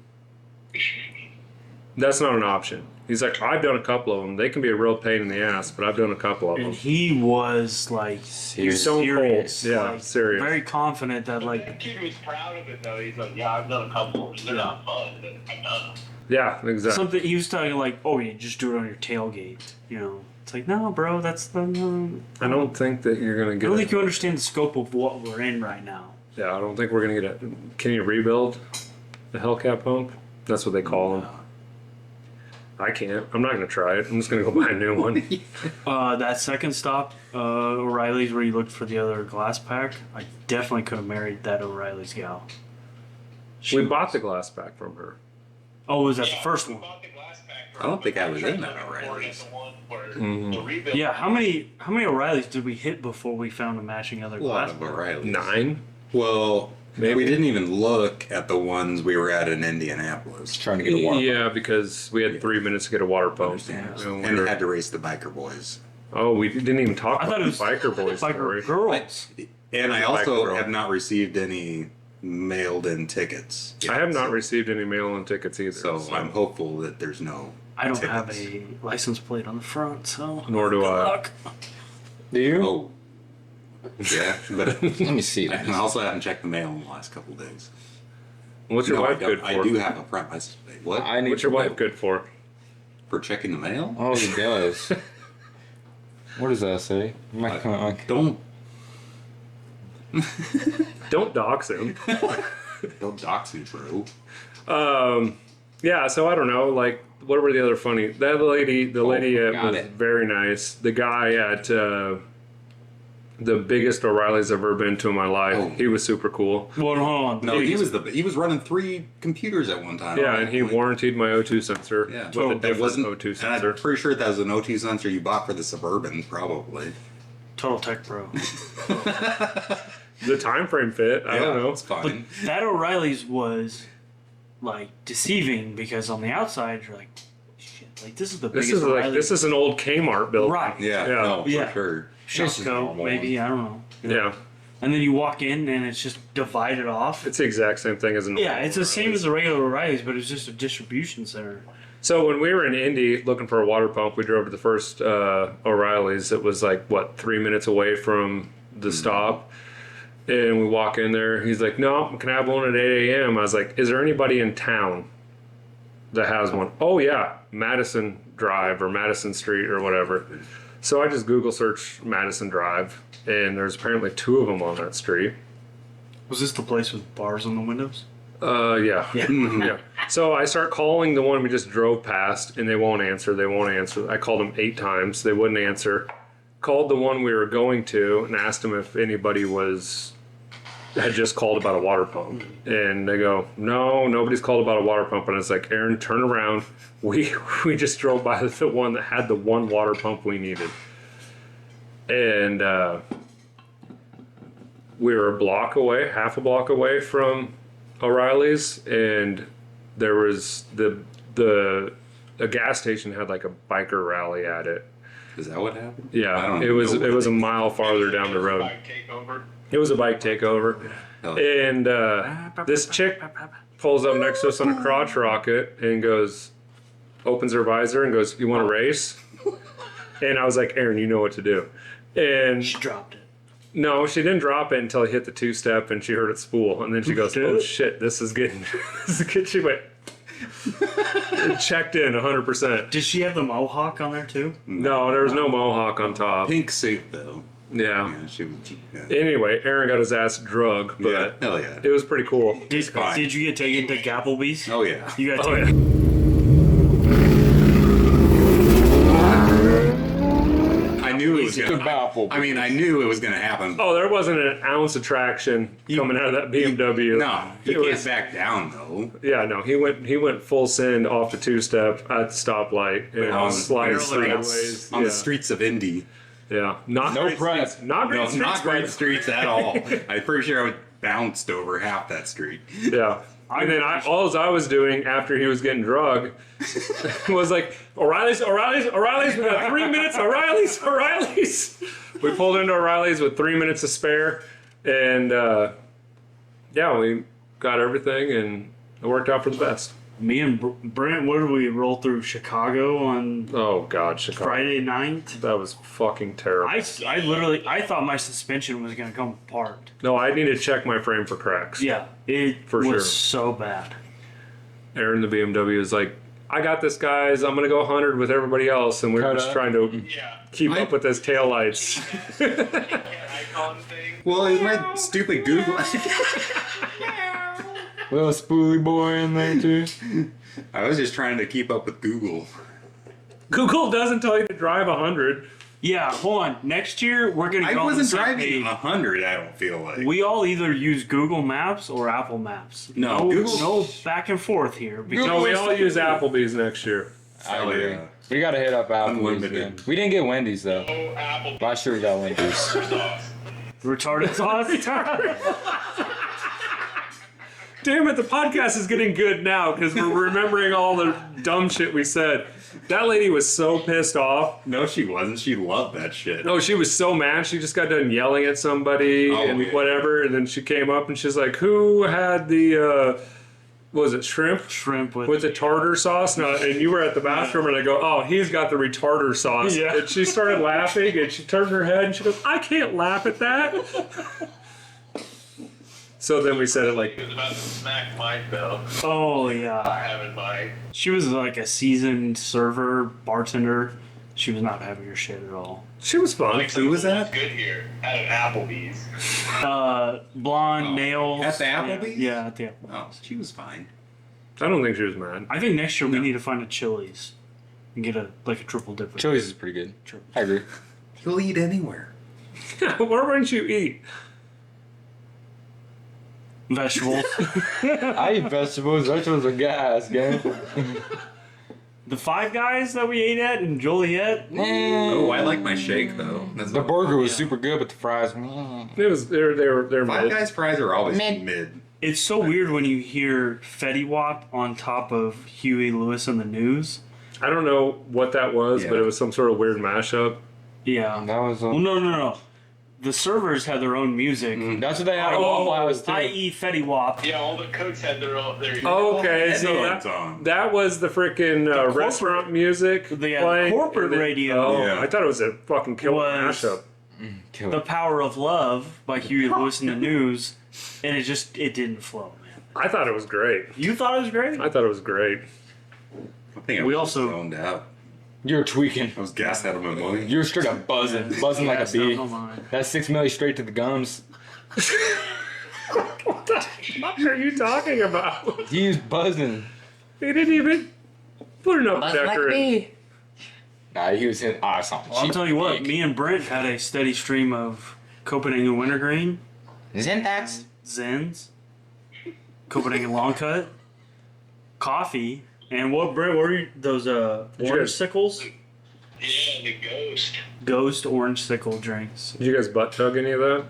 That's not an option. He's like, I've done a couple of them. They can be a real pain in the ass, but I've done a couple of them. And he was like Serious. Stone serious. cold. Yeah, like, serious. Very confident that like He was proud of it though. He's like, yeah, I've done a couple. They're not fun, but I've done them. Yeah, exactly. something he was telling like, oh, you just do it on your tailgate. It's like, no, bro, that's the. I don't think that you're going to I get don't it. think you understand the scope of what we're in right now. Yeah, I don't think we're going to get it. Can you rebuild the Hellcat pump? That's what they call them. I can't. I'm not going to try it. I'm just going to go buy a new one. That second stop, O'Reilly's, where you looked for the other glass pack, I definitely could have married that O'Reilly's gal. We bought the glass pack from her. Oh, was that the Yeah, first we one? bought the glass pack for I don't think I him, was but in we that tried to O'Reilly's. the one where Mhm. the rebuild- Yeah, how many O'Reillys did we hit before we found a matching other A lot glass of pack? O'Reilly's. 9? Well, Maybe. we didn't even look at the ones we were at in Indianapolis. Trying to get a water. Yeah, because we had 3 minutes to get a water pump. Understand. You know, we And were- had to race the biker boys. oh, we didn't even talk I about thought it the was biker boys Biker story. girls. And I Biker also girl. have not received any mailed in tickets. yet. I have not received any mail-in tickets either. So I'm hopeful that there's no. I don't tickets. have a license plate on the front, so. Nor do Good I. luck. Do you? Oh. Yeah, but Let me see I that. also haven't checked the mail in the last couple of days. What's your No, wife I don't. good for? I do have a front license plate. What? I need What's your to wife know. good for? For checking the mail? Oh, he does. What does that say? Don't Don't dox him. don't dox me, bro. Yeah, so I don't know. Like, what were the other funny? That lady, the lady got was it. very nice. The guy at the biggest O'Reilly's I've ever been to in my life, Oh. he was super cool. Well, hold on. No, he was running 3 computers at one time. Yeah, and he warranted my O2 sensor Yeah, with well, a that different wasn't. O2 And sensor. I'm pretty sure that was an O2 sensor you bought for the Suburban, probably. Total Tech Bro. The time frame fit. I don't know. It's fine. That O'Reilly's was like deceiving because on the outside you're like, shit, like this is the This biggest is like O'Reilly. this is an old Kmart building. Right. Yeah, Yeah. no, Yeah. for sure. Shopco, maybe, I don't know. Yeah, And then you walk in and it's just divided off. it's the exact same thing as an. Yeah, it's the same as the regular O'Reilly's, but it's just a distribution center. So when we were in Indy looking for a water pump, we drove to the first O'Reilly's. It was like 3 minutes away from the stop, and we walk in there. He's like, "No, can I have one at 8 a.m.?" I was like, "Is there anybody in town that has one?" "Oh yeah, Madison Drive or Madison Street or whatever." So I just Google search Madison Drive, and there's apparently 2 of them on that street. Was this the place with bars on the windows? Yeah. Yeah. Yeah. So I start calling the one we just drove past, and they won't answer. They won't answer. I called them 8 times. They wouldn't answer. Called the one we were going to and asked them if anybody was had just called about a water pump. And they go, no, nobody's called about a water pump. And it's like, Aaron, turn around. We just drove by the one that had the one water pump we needed. And we were half a block away from O'Reilly's, and there was a gas station had like a biker rally at it. Is that what happened? Yeah, it was a mile farther down the road. Bike takeover. It was a bike takeover, and this chick pulls up next to us on a crotch rocket and opens her visor and goes, "You want to race?" And I was like, "Aaron, you know what to do." And She dropped it. no, she didn't drop it until I hit the two-step and she heard it spool, and then she goes, "Oh shit, this is getting." She went. It checked in 100%. Did she have the mohawk on there too? No, there was no mohawk on top. Pink suit though. Yeah. Yeah, she was. Yeah. Anyway, Aaron got his ass drug, but Yeah, hell yeah. it was pretty cool. Did you get taken to Gapplebee's? Oh yeah. You got Oh taken. yeah. I knew it was gonna. Baffle. I mean, I knew it was gonna happen. Oh, there wasn't an ounce of traction coming out of that BMW. No, he It can't was- back down though. Yeah, no, he went full send off the two-step at the stoplight and On sliding the streets, sideways. on yeah. the streets of Indy. Yeah, not No great prep. streets. Not great No, streets. not great but- streets at all. I'm pretty sure I was bounced over half that street. Yeah. And then all I was doing after he was getting drugged was like, O'Reilly's, we got 3 minutes, O'Reilly's. We pulled into O'Reilly's with 3 minutes to spare, and yeah, we got everything, and it worked out for the best. Me and Brent, where did we roll through Chicago on Oh God, Chicago. Friday night? That was fucking terrible. I literally thought my suspension was gonna come apart. No, I need to check my frame for cracks. Yeah, it For was sure. so bad. Aaron, the BMW, is like, I got this, guys. I'm gonna go 100 with everybody else, and we're Cut just up. trying to Yeah. keep up with his taillights. Icon thing. Well, it was my stupid Google. Little spoolie boy in there too. I was just trying to keep up with Google. Google doesn't tell you to drive 100. Yeah, hold on. Next year we're gonna I go on the wasn't same driving page. 100. I don't feel like. We all either use Google Maps or Apple Maps. No, Google- no back and forth here. Because No, we all use Applebee's next year. I Hell agree. yeah. We gotta hit up Applebee's Unlimited. again. We didn't get Wendy's though. Oh, Apple. Last year we got Wendy's. Sauce. retarded sauce. Damn it, the podcast is getting good now because we're remembering all the dumb shit we said. That lady was so pissed off. No, she wasn't. She loved that shit. No, she was so mad. She just got done yelling at somebody Oh, and yeah. whatever. And then she came up and she's like, who had the, what was it, shrimp? Shrimp With the tartar sauce? No, and you were at the bathroom and I go, oh, he's got the retarder sauce. Yeah. And she started laughing and she turned her head and she goes, I can't laugh at that. So then we said it like, He was about to smack my bell. Oh yeah. I have in mind. She was like a seasoned server, bartender. She was not having her shit at all. she was fun. Who was that? Good here at an Applebee's. Blonde Oh, nails. at the Applebee's? Yeah, at the Applebee's. Oh, she was fine. I don't think she was mad. I think next year we need to find a Chili's and get a triple dip. Chili's is pretty good. I agree. He'll eat anywhere. Where wouldn't you eat? Vegetables. I eat vegetables. Vegetables are gas, gang. The Five Guys that we ate at in Joliet. Oh, I like my shake though. That's The burger was super good, but the fries. It was they're Five mid. Guys fries are always Mid. mid. It's so weird when you hear Fetty Wap on top of Huey Lewis and the News. I don't know what that was, Yeah. but it was some sort of weird mashup. Yeah. That was. Well, no. The servers had their own music. That's what they had at Waffle House too. I.e. Fetty Wap. Yeah, all the cooks had their own. Okay, so Headphones on. that was the freaking restaurant music the playing. corporate and then- radio. Oh, Yeah. I thought it was a fucking killer Was- mashup. Kill The it. Power of Love by Huey Lewis and the News, and it didn't flow, man. I thought it was great. You thought it was great? I thought it was great. I think I We was also- zoned out. You're tweaking. I was gassed out of my mind. You're straight up buzzing like a Yes, bee. no, mine. That's 6 million straight to the gums. What the fuck are you talking about? He's buzzing. He didn't even put enough Buzz like decker in. me. Nah, he was hitting awesome. Well, I'll tell you what, me and Brent had a steady stream of Copenhagen Wintergreen. Syntax. Zins, Copenhagen Long Cut, coffee, and what bread were those orange sickles? Yeah, the Ghost. Ghost orange sickle drinks. Did you guys butt chug any of that?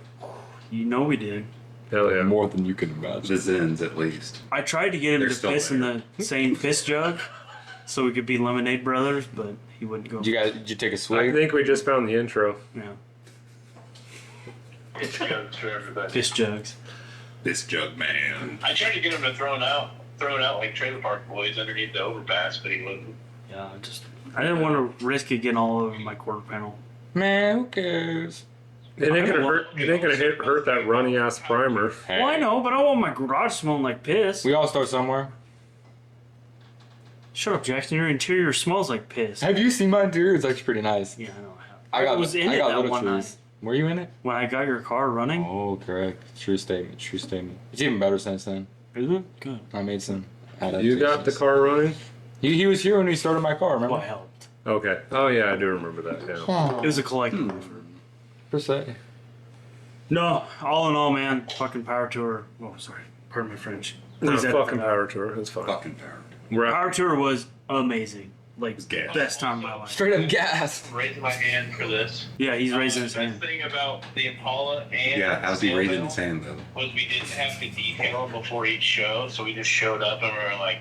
You know we did. Hell yeah. More than you can imagine. The Zins, at least. I tried to get him They're to still piss in the same piss jug so we could be Lemonade Brothers, but he wouldn't go. Did you take a I swig? think we just found the intro. Yeah. It's Ghost for everybody. Piss jugs. This jug man. I tried to get him to throw it out like trailer park boys underneath the overpass, but he wouldn't. Yeah, I didn't want to risk it getting all over my quarter panel. Man, who cares? It ain't gonna hurt. It ain't gonna hurt that runny ass primer. Hey, Well, I know, but I want my garage smelling like piss. We all start somewhere. Shut up, Jackson. Your interior smells like piss. Have you seen my interior? It's actually pretty nice. Yeah, I know. I was in it that little one trees. night Were you in it? when I got your car running. Oh, correct. True statement. True statement. It's even better since then. Is it? Good. I made some You adaptations. got the car running? He was here when we started my car, remember? Well, I helped. Okay. Oh yeah, I do remember that. Yeah. It was a collective effort. Per se. No, all in all, man, fucking power tour. Oh, sorry. Pardon my French. No, Please edit fucking that out. power tour. It's fine. Fucking power. We're at, Power tour was amazing. Like, gas. best time of my life. Straight up gas. Raising my hand for this. Yeah, he's raising his The best hand. thing about the Impala and Yeah, how's he the raising Sail his hand, though? was we didn't have to detail them before each show, so we just showed up and we were like,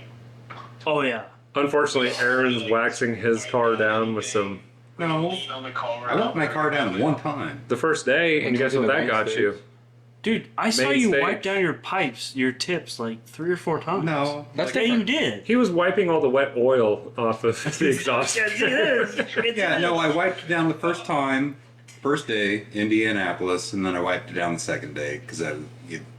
Oh, yeah. unfortunately, Aaron's waxing his car down with some No, lean on the car. I left my car down one time. the first day, and guess what that got you? Dude, I saw Main you stage. wipe down your pipes, your tips, like 3 or 4 times. No. That's Yeah, you did. He was wiping all the wet oil off of the exhaust. Yes, it is. Yeah, no, I wiped it down the first time, first day, Indianapolis, and then I wiped it down the second day because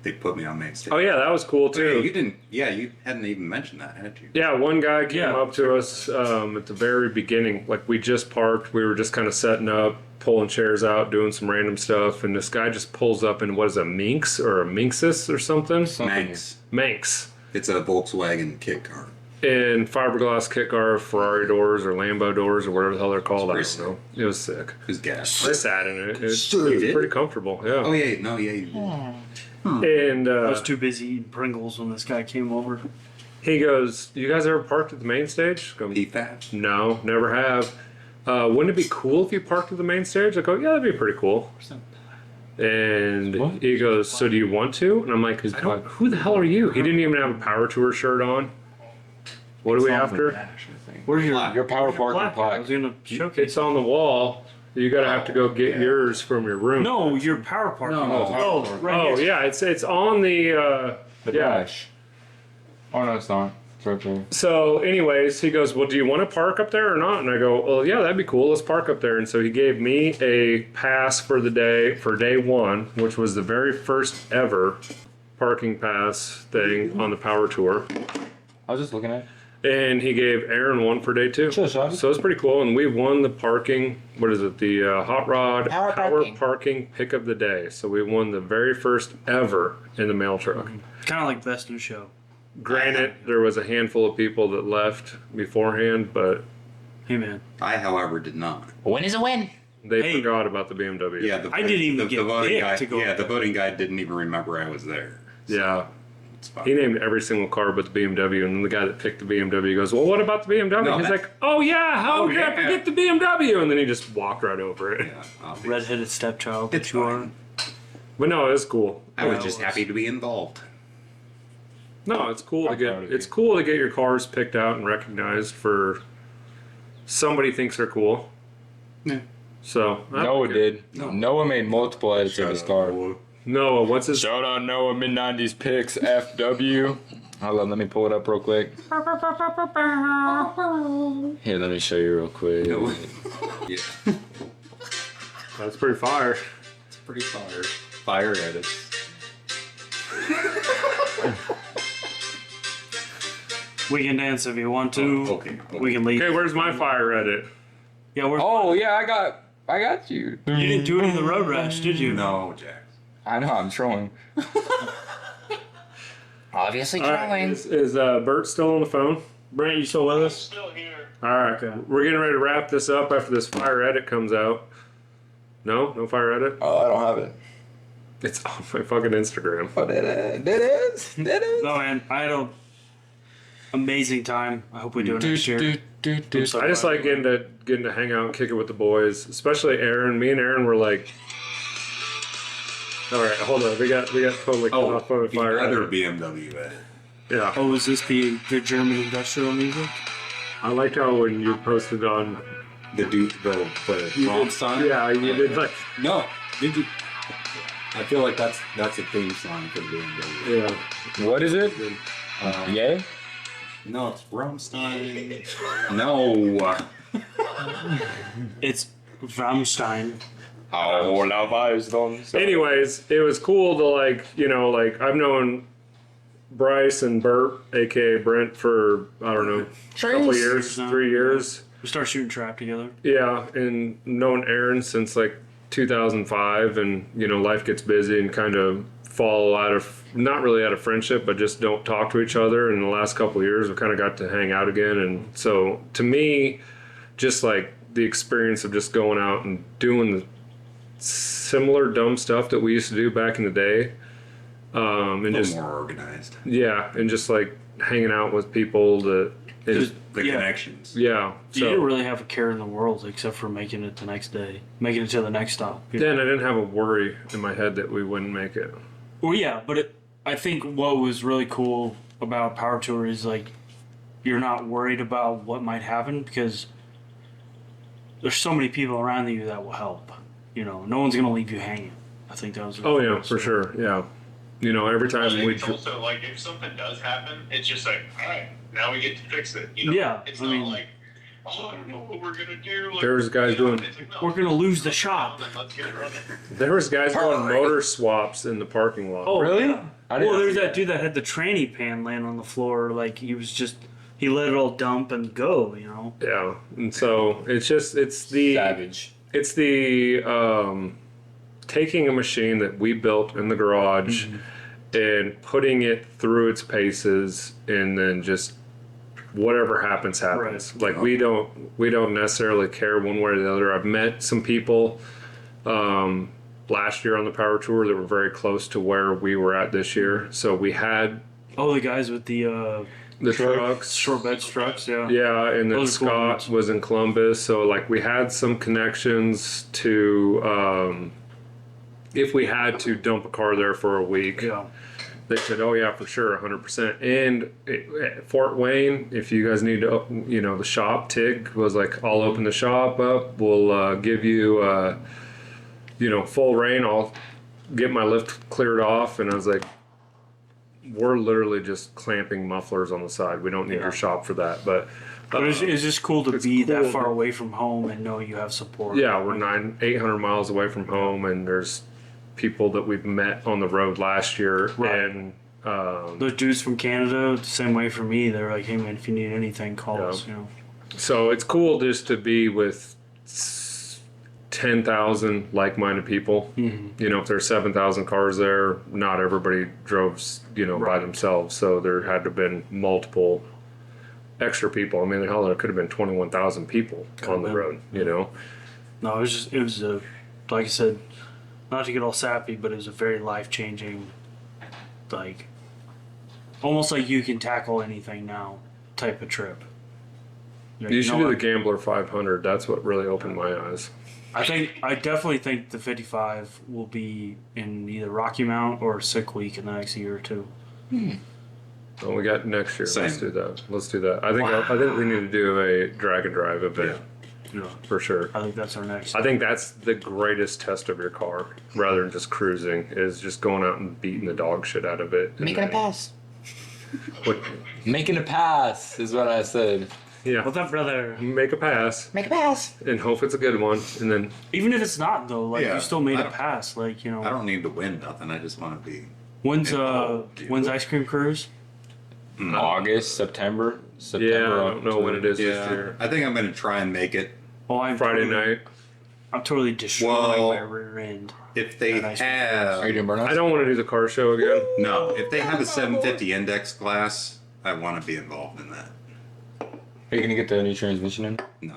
they put me on main stage. Oh yeah, that was cool Oh, yeah, you too. didn't. Yeah, you hadn't even mentioned that, had you? Yeah, one guy came Yeah. up to us at the very beginning. Like we just parked, we were just kind of setting up, pulling chairs out, doing some random stuff, and this guy just pulls up in what is a Minx or a Minxus or something? Manx. Manx. It's a Volkswagen kit car. In fiberglass kit guard, Ferrari doors or Lambo doors or whatever the hell they're called. I It's don't know. It was sick. It was gas. I sat in it. It's You did? pretty comfortable. Yeah. Oh yeah, no, yeah, you did. And I was too busy eating Pringles when this guy came over. he goes, "You guys ever parked at the main stage?" I go, PFAS. no, never have. Wouldn't it be cool if you parked at the main stage? I go, yeah, that'd be pretty cool. And What? he goes, so do you want to? And I'm like, I don't, who the hell are you? He didn't even have a power tour shirt on. What are we after? Where's Your power parking plaque? I plaque. was gonna showcase. It's on the wall. You gotta have to go get yours from your room. No, your power parking. No. Oh, right Oh here. yeah, it's on the The yeah. dash. Oh no, it's not. It's right there. So, anyways, he goes, well, do you want to park up there or not? And I go, well, yeah, that'd be cool. Let's park up there. And so he gave me a pass for the day, for day one, which was the very first ever parking pass thing on the power tour. I was just looking at it. And he gave Aaron one for day two. Sure, son. So it's pretty cool. And we won the parking, what is it? The Hot Rod Power Power parking. Parking Pick of the Day. So we won the very first ever in the mail truck. Kind of like best in show. Granted, there was a handful of people that left beforehand, but Hey, man. I, however, did not. A win is a win. they Hey. forgot about the BMW. Yeah, I didn't even get voting picked guy. to go Yeah, up the there. voting guy didn't even remember I was there. Yeah. It's fine. He named every single car but the BMW, and then the guy that picked the BMW goes, well, what about the BMW? No, He's that- like, oh yeah, how Oh, could I yeah. forget the BMW? And then he just walked right over it. Yeah, obviously. Redheaded stepchild It's that you are. fine. But no, it's cool. I was Yeah, just it was. happy to be involved. No, it's cool to I'm get proud of you. it's cool to get your cars picked out and recognized for somebody thinks they're cool. Yeah. So I Noah like it. did. Noah made multiple edits of his car. Noah, what's his Shout out Noah, mid 90s picks, FW. Hold on, let me pull it up real quick. Here, let me show you real quick. Yeah, That's pretty fire. it's pretty fire. Fire edits. We can dance if you want to. Okay. We can leave. Okay, where's my fire edit? Yeah, we're. Oh yeah, I got you. You didn't do it in the road rash, did you? No, Jack. I know, I'm trolling. Obviously All right, trolling. is Bert still on the phone? Brent, you still with us? Still here. All right, Okay. we're getting ready to wrap this up after this fire edit comes out. No fire edit. Oh, I don't have it. It's on my fucking Instagram. Oh, that is. No, man, I had an amazing time. I hope we do it next year. I'm so I just glad like we went. getting to hang out and kick it with the boys, especially Aaron. Me and Aaron were like, all right, hold on, we got totally caught off on fire. Other BMW edit. Yeah, Oh, was this the German industrial music? I liked how when you posted on. The dude, the Rammstein? Yeah, you did like. No, did you? I feel like that's a theme song for the BMW. Yeah. What is it? Yay? No, it's Rammstein. No. It's Rammstein. Oh, la weiß don't. Anyways, it was cool to like, I've known Bryce and Bert, aka Brent, for I don't know, a couple years, 3 years. We started shooting trap together. Yeah, and known Aaron since like 2005, and life gets busy and kind of fall out of, not really out of friendship, but just don't talk to each other. And the last couple of years, we kind of got to hang out again. And so to me, just like the experience of just going out and doing the similar dumb stuff that we used to do back in the day, and A little just more organized. yeah, and just like hanging out with people that. Just- The Yeah. connections. Yeah, You didn't really have a care in the world except for making it the next day, making it to the next stop. then I didn't have a worry in my head that we wouldn't make it. Well, yeah, but I think what was really cool about Power Tour is like you're not worried about what might happen because there's so many people around you that will help. No one's gonna leave you hanging. I think that was. Oh yeah, for sure. Yeah, every time I think we. it's also like if something does happen, it's just like, all right, now we get to fix it. Yeah, it's I not mean- like, oh, I don't know what we're gonna do. Like, There's guys doing- It's like, no, We're gonna lose the shop. then let's get it running. There was guys doing motor swaps in the parking lot. Oh Really? yeah. I didn't Well, there's see that dude that had the tranny pan laying on the floor. Like he let it all dump and go. Yeah, and so it's the Savage. it's the taking a machine that we built in the garage and putting it through its paces, and then just whatever happens. Right. Like we don't necessarily care one way or the other. I've met some people last year on the Power Tour that were very close to where we were at this year. So we had Oh, the guys with the trucks. short bed trucks. Yeah. Yeah, and then Those are cool Scott ones. was in Columbus, so like we had some connections to if we had to dump a car there for a week. Yeah. They said, "Oh yeah, for sure, 100%." And at Fort Wayne, if you guys need to, the shop TIG was like, "I'll open the shop up. We'll give you, full reign. I'll get my lift cleared off." And I was like, "We're literally just clamping mufflers on the side. We don't need Yeah. your shop for that." But It's just cool to it's be that cool. far away from home and know you have support. yeah, we're 800 miles away from home, and there's people that we've met on the road last year, Right. and Those dudes from Canada, the same way for me. They're like, "Hey man, if you need anything, call Yeah. us." so it's cool just to be with 10,000 like-minded people. If there's 7,000 cars there, not everybody drove, by Right. themselves. So there had to have been multiple extra people. I mean, hell, there could have been 21,000 people on the been. road. No, it was a, like I said, not to get all sappy, but it was a very life changing, like, almost like you can tackle anything now type of trip. Like, You should know do the what? Gambler 500. That's what really opened my eyes. I definitely think the 55 will be in either Rocky Mount or Sick Week in the next year or two. Oh, we got next year. Let's Same. do that. Let's do that. I think we need to do a drag and drive event for sure. I think that's our next. I think that's the greatest test of your car, rather than just cruising, is just going out and beating the dog shit out of it. and Making a then- pass. What, Making a pass is what I said. yeah, What's up, brother? make a pass Make a pass. and hope it's a good one, and then Even if it's not though, like Yeah, you still made I a don't- pass. Like I don't need to win nothing. I just want to be. when's involved, dude. Ice Cream Cruise? August, September. yeah, I don't know when it is this Yeah, year. I think I'm gonna try and make it. Oh, I'm Friday totally, night. I'm totally destroying Well, my rear end. If they That ice cream. have Are you doing burnouts? I don't want to do the car show again. no, if they have a 750 index class, I want to be involved in that. Are you gonna get the new transmission in? No,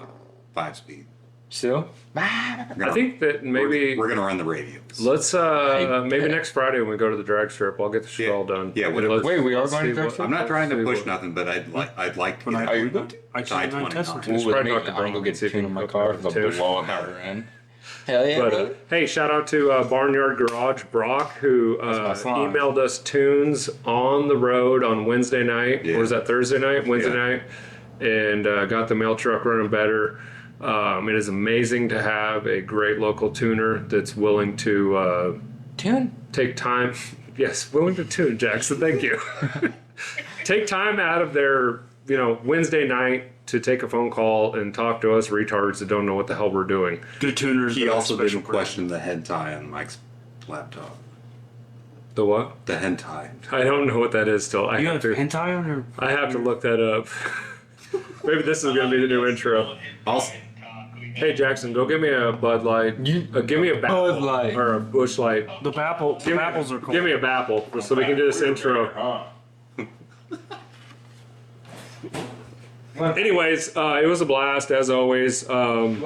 5-speed. Still? I think that maybe we're gonna run the radios. let's maybe next Friday when we go to the drag strip, I'll get the shit all done. Yeah, And whatever. let's- Wait, we are let's going to see drag what- strip? I'm not trying to see push what- nothing, but I'd like to When get I- out. you going to? I Side should 29. test We'll it. probably With me, talk to I'm Brian gonna and get see if he tuned can in my hook car up for with the Tish. blow power in. Hell yeah. But hey, shout out to Barnyard Garage Brock who my slime. emailed us tunes on the road on Wednesday night. Yeah. Or was that Thursday night? Wednesday Yeah. night, and got the mail truck running better. It is amazing to have a great local tuner that's willing to Tune. take time. Yes, willing to tune, Jackson. Thank you. Take time out of their Wednesday night to take a phone call and talk to us retards that don't know what the hell we're doing. Good tuners. He are also special didn't question the head tie on Mike's laptop. The what? The hen tie. I don't know what that is still. You have hentai on your... I have to look that up. Maybe this is going to be the new intro. Also, Hey Jackson, go give me a Bud Light. Give me a Bud Light. or a Bush Light. The apples are cold. Give me a Bapple so we can do this intro. Anyways, it was a blast as always. Who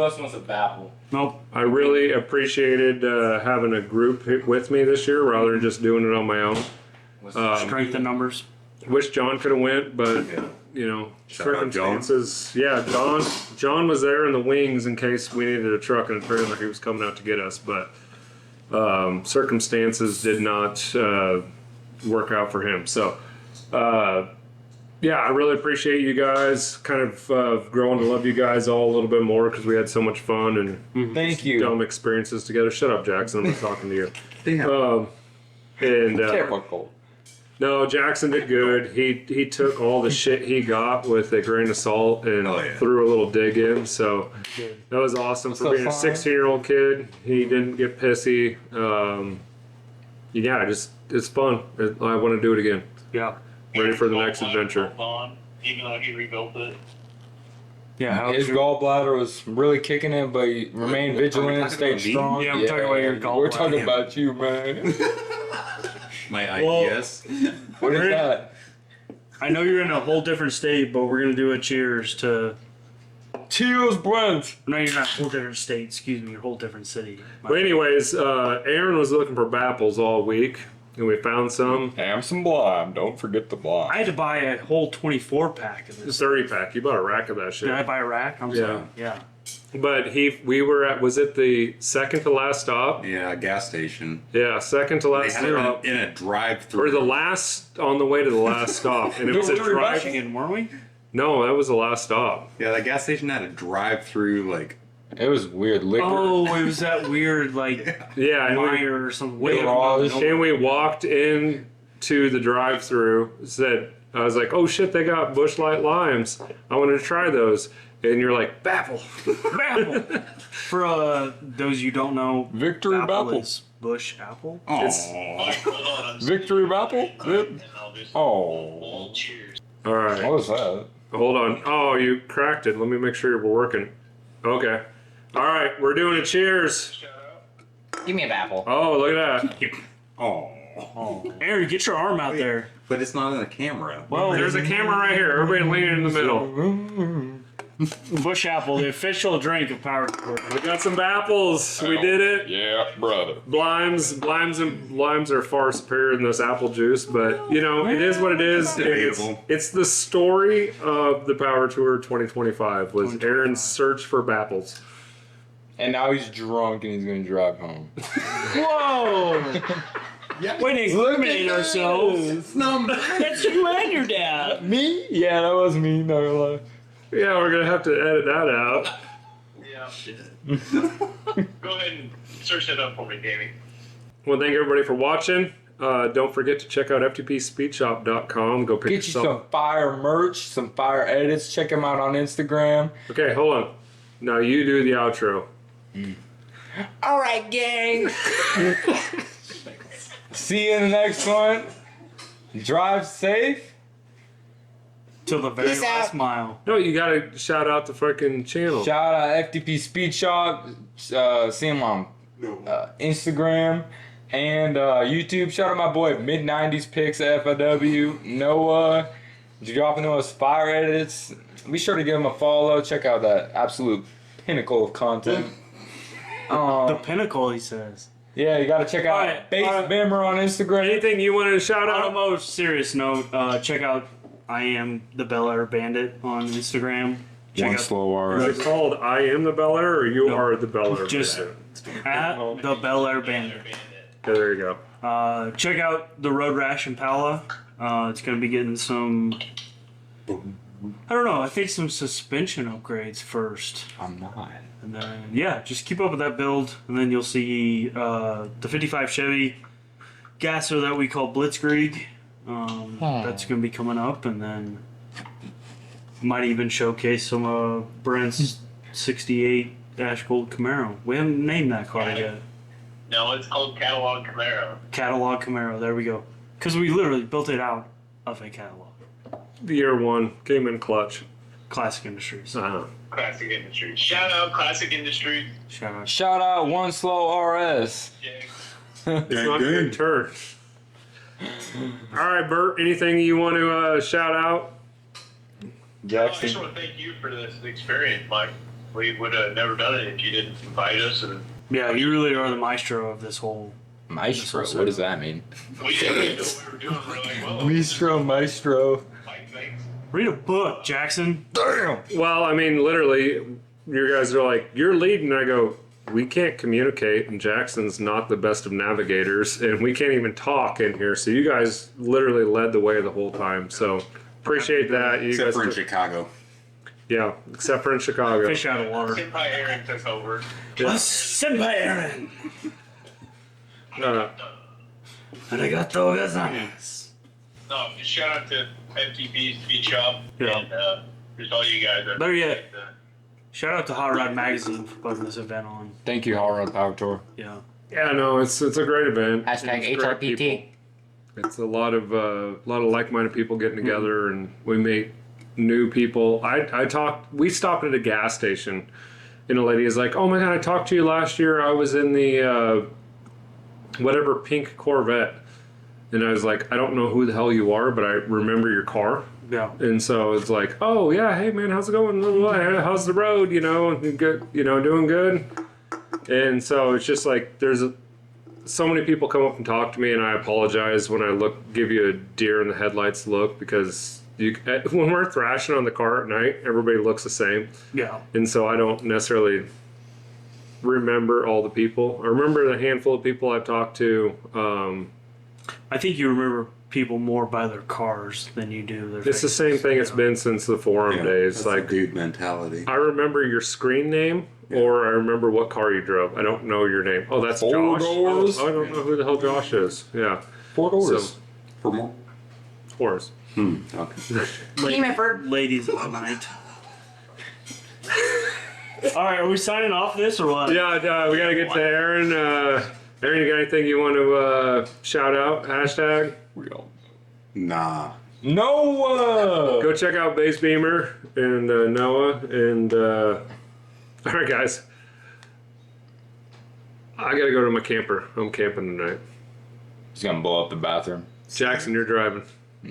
else wants a babble? Nope. I really appreciated having a group with me this year rather than just doing it on my own. Strength in numbers. Wish John could have went, but Shout out John. circumstances. Yeah, John was there in the wings in case we needed a truck and a trailer. He was coming out to get us, but circumstances did not work out for him. So, yeah, I really appreciate you guys. Kind of growing to love you guys all a little bit more because we had so much fun and Thank you. dumb experiences together. Shut up, Jackson. I'm not talking to you. damn. And Typical. no, Jackson did good. He took all the shit he got with a grain of salt and Oh, yeah. threw a little dig in. So that was awesome for so being a fun. 16-year-old kid. He didn't get pissy. Yeah, it's fun. I want to do it again. Yeah. Ready for the next adventure. Even though he rebuilt it. Yeah. How His gallbladder was really kicking it, but he remained vigilant and stayed strong. Yeah, I'm talking about your gallbladder. We're talking about you, man. My Well- IBS. What is that? I know you're in a whole different state, but we're gonna do a cheers to. Cheers, Brent. No, you're not a whole different state. Excuse me, you're a whole different city. But anyways, Aaron was looking for bapples all week, and we found some. Have some lime. Don't forget the lime. I had to buy a whole 24 pack of The this. 30-pack. You bought a rack of that shit. Did I buy a rack? I'm sorry. Yeah. But we were at, was it the second to last stop? Yeah, gas station. Yeah, second to They last had stop. it in a drive-through. Or the last, on the way to the last stop. And it was a We were in drive. Michigan, weren't we? No, that was the last stop. Yeah, that gas station had a drive-through, like, It was weird. Liquor. Oh, it was that weird, like, Yeah, and fire or something. we walked in to the drive-through. Said, I was like, oh shit, they got Bush Light limes. I wanted to try those. And you're like, baffle. Apple. For those you don't know, Victory Apple. is Bush apple. It's- Hold on. Victory Apple? And I'll just Oh. cheers. All right. What was that? Hold on. Oh, you cracked it. Let me make sure we're working. Okay. All right, we're doing a cheers. Give me a Bapple. Oh, look at that. oh. Aaron, get your arm out there. But it's not in the camera. Well, There's a camera right here. Everybody leaning in the middle. Bush apple, the official drink of Power Sport. We got some apples. We did it. Yeah, brother. Limes are far superior than this apple juice, but it is what it is. Debatable. It's the story of the Power Tour 2025 was Aaron's search for bapples. And now he's drunk and he's gonna drive home. Whoa! Way to incriminate ourselves. That's you and your dad. Me? Yeah, that was me. Not gonna lie. Yeah, we're gonna have to edit that out. Yeah. Go ahead and search that up for me, Davey. Well, thank everybody for watching. Don't forget to check out FTPSpeedShop.com. Go pick Get you yourself. some fire merch, some fire edits. Check him out on Instagram. Okay, hold on. Now you do the outro. All right, gang. See you in the next one. Drive safe. Till the very Peace last out. mile. No, you gotta shout out the fucking channel. Shout out FTP Speed Shop. See him on Instagram and YouTube. Shout out my boy Mid-90s Picks FIW. Noah. Dropping those fire edits. Be sure to give him a follow. Check out that absolute pinnacle of content. The pinnacle, he says. Yeah, you gotta check out Alright, Base Bimmer on Instagram. Anything you wanted to shout On a out? more serious note, check out I Am the Bel Air Bandit on Instagram. Check One out slow Is R. it called I Am the Bel Air or You No. Are the Bel Air? Just at the Bel Air Bandit. Okay, there you go. Check out the Road Rash Impala. It's going to be getting some, I don't know, I think some suspension upgrades first. I'm not. And then, yeah, just keep up with that build. And then you'll see the 55 Chevy gasser that we call Blitzkrieg. That's going to be coming up. And then might even showcase some of Brent's 68 Ash Gold Camaro. We haven't named that car yet. No, it's called Catalog Camaro. Catalog Camaro, there we go. Because we literally built it out of a catalog. Year one came in clutch. Classic Industries. Classic Industries. Shout out Classic Industries. Shout out. Shout out One Slow RS. It's not your turn. All right, Bert. Anything you want to shout out? I Jackson. just want to thank you for this experience, Mike. We would have never done it if you didn't invite us, and Yeah, you really are the maestro of this whole. Maestro. What does that mean? we didn't know what we were doing. We're like, well, Maestro. Mike, thanks. Read a book, Jackson. Damn. Well, I mean, literally, you guys are like, you're leading. And I go, we can't communicate, and Jackson's not the best of navigators, and we can't even talk in here. So you guys literally led the way the whole time. So appreciate that. You Except guys for in Chicago. Yeah, except for in Chicago. Fish out of water. Senpai Aaron took over. Senpai Aaron. Uh, Arigato gozaimasu. No, just shout out to FTP Speed Shop Yeah. and just all you guys. Better yet, shout out to Hot Rod Magazine for putting this event on. Thank you, Hot Rod Power Tour. Yeah. yeah, no, it's a great event. Hashtag It's great HRPT. people. It's a lot of like-minded people getting together, and we meet new people. We stopped at a gas station, and a lady is like, "Oh my god, I talked to you last year. I was in the whatever pink Corvette," and I was like, "I don't know who the hell you are, but I remember your car." Yeah. And so it's like, "Oh yeah, hey man, how's it going? How's the road? You know, good. You know, doing good." And so it's just like so many people come up and talk to me, and I apologize when I give you a deer in the headlights look, because when we're thrashing on the car at night, everybody looks the same, Yeah. and so I don't necessarily remember all the people. I remember the handful of people I've talked to. I think you remember people more by their cars than you do their It's the faces. same thing it's been since the forum days. That's Like, the dude mentality. I remember your screen name, or I remember what car you drove. I don't know your name. Oh, that's 4 Josh. doors? Oh, I don't know who the hell Josh is. Yeah, 4 doors. So, For more? Forrest. Okay. Team effort. Ladies of the night. All right, are we signing off this or what? Yeah, we gotta get to Aaron. Aaron, you got anything you want to shout out? Hashtag. Nah. Noah! Go check out Base Beamer and Noah. And all right, guys. I gotta go to my camper. I'm camping tonight. He's gonna blow up the bathroom. Jackson, you're driving.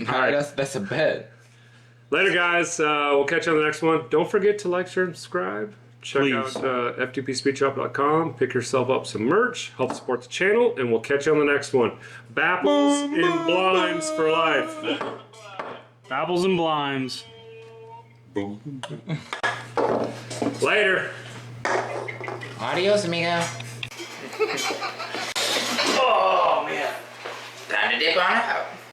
Alright, that's a bet. Later, guys. We'll catch you on the next one. Don't forget to like, share, and subscribe. Check Please. out ftpspeedshop.com. Pick yourself up some merch. Help support the channel. And we'll catch you on the next one. Bapples and blinds for life. Apples and blimes. Boom. Later. Adios, amigo. Oh, man. Time to dip on a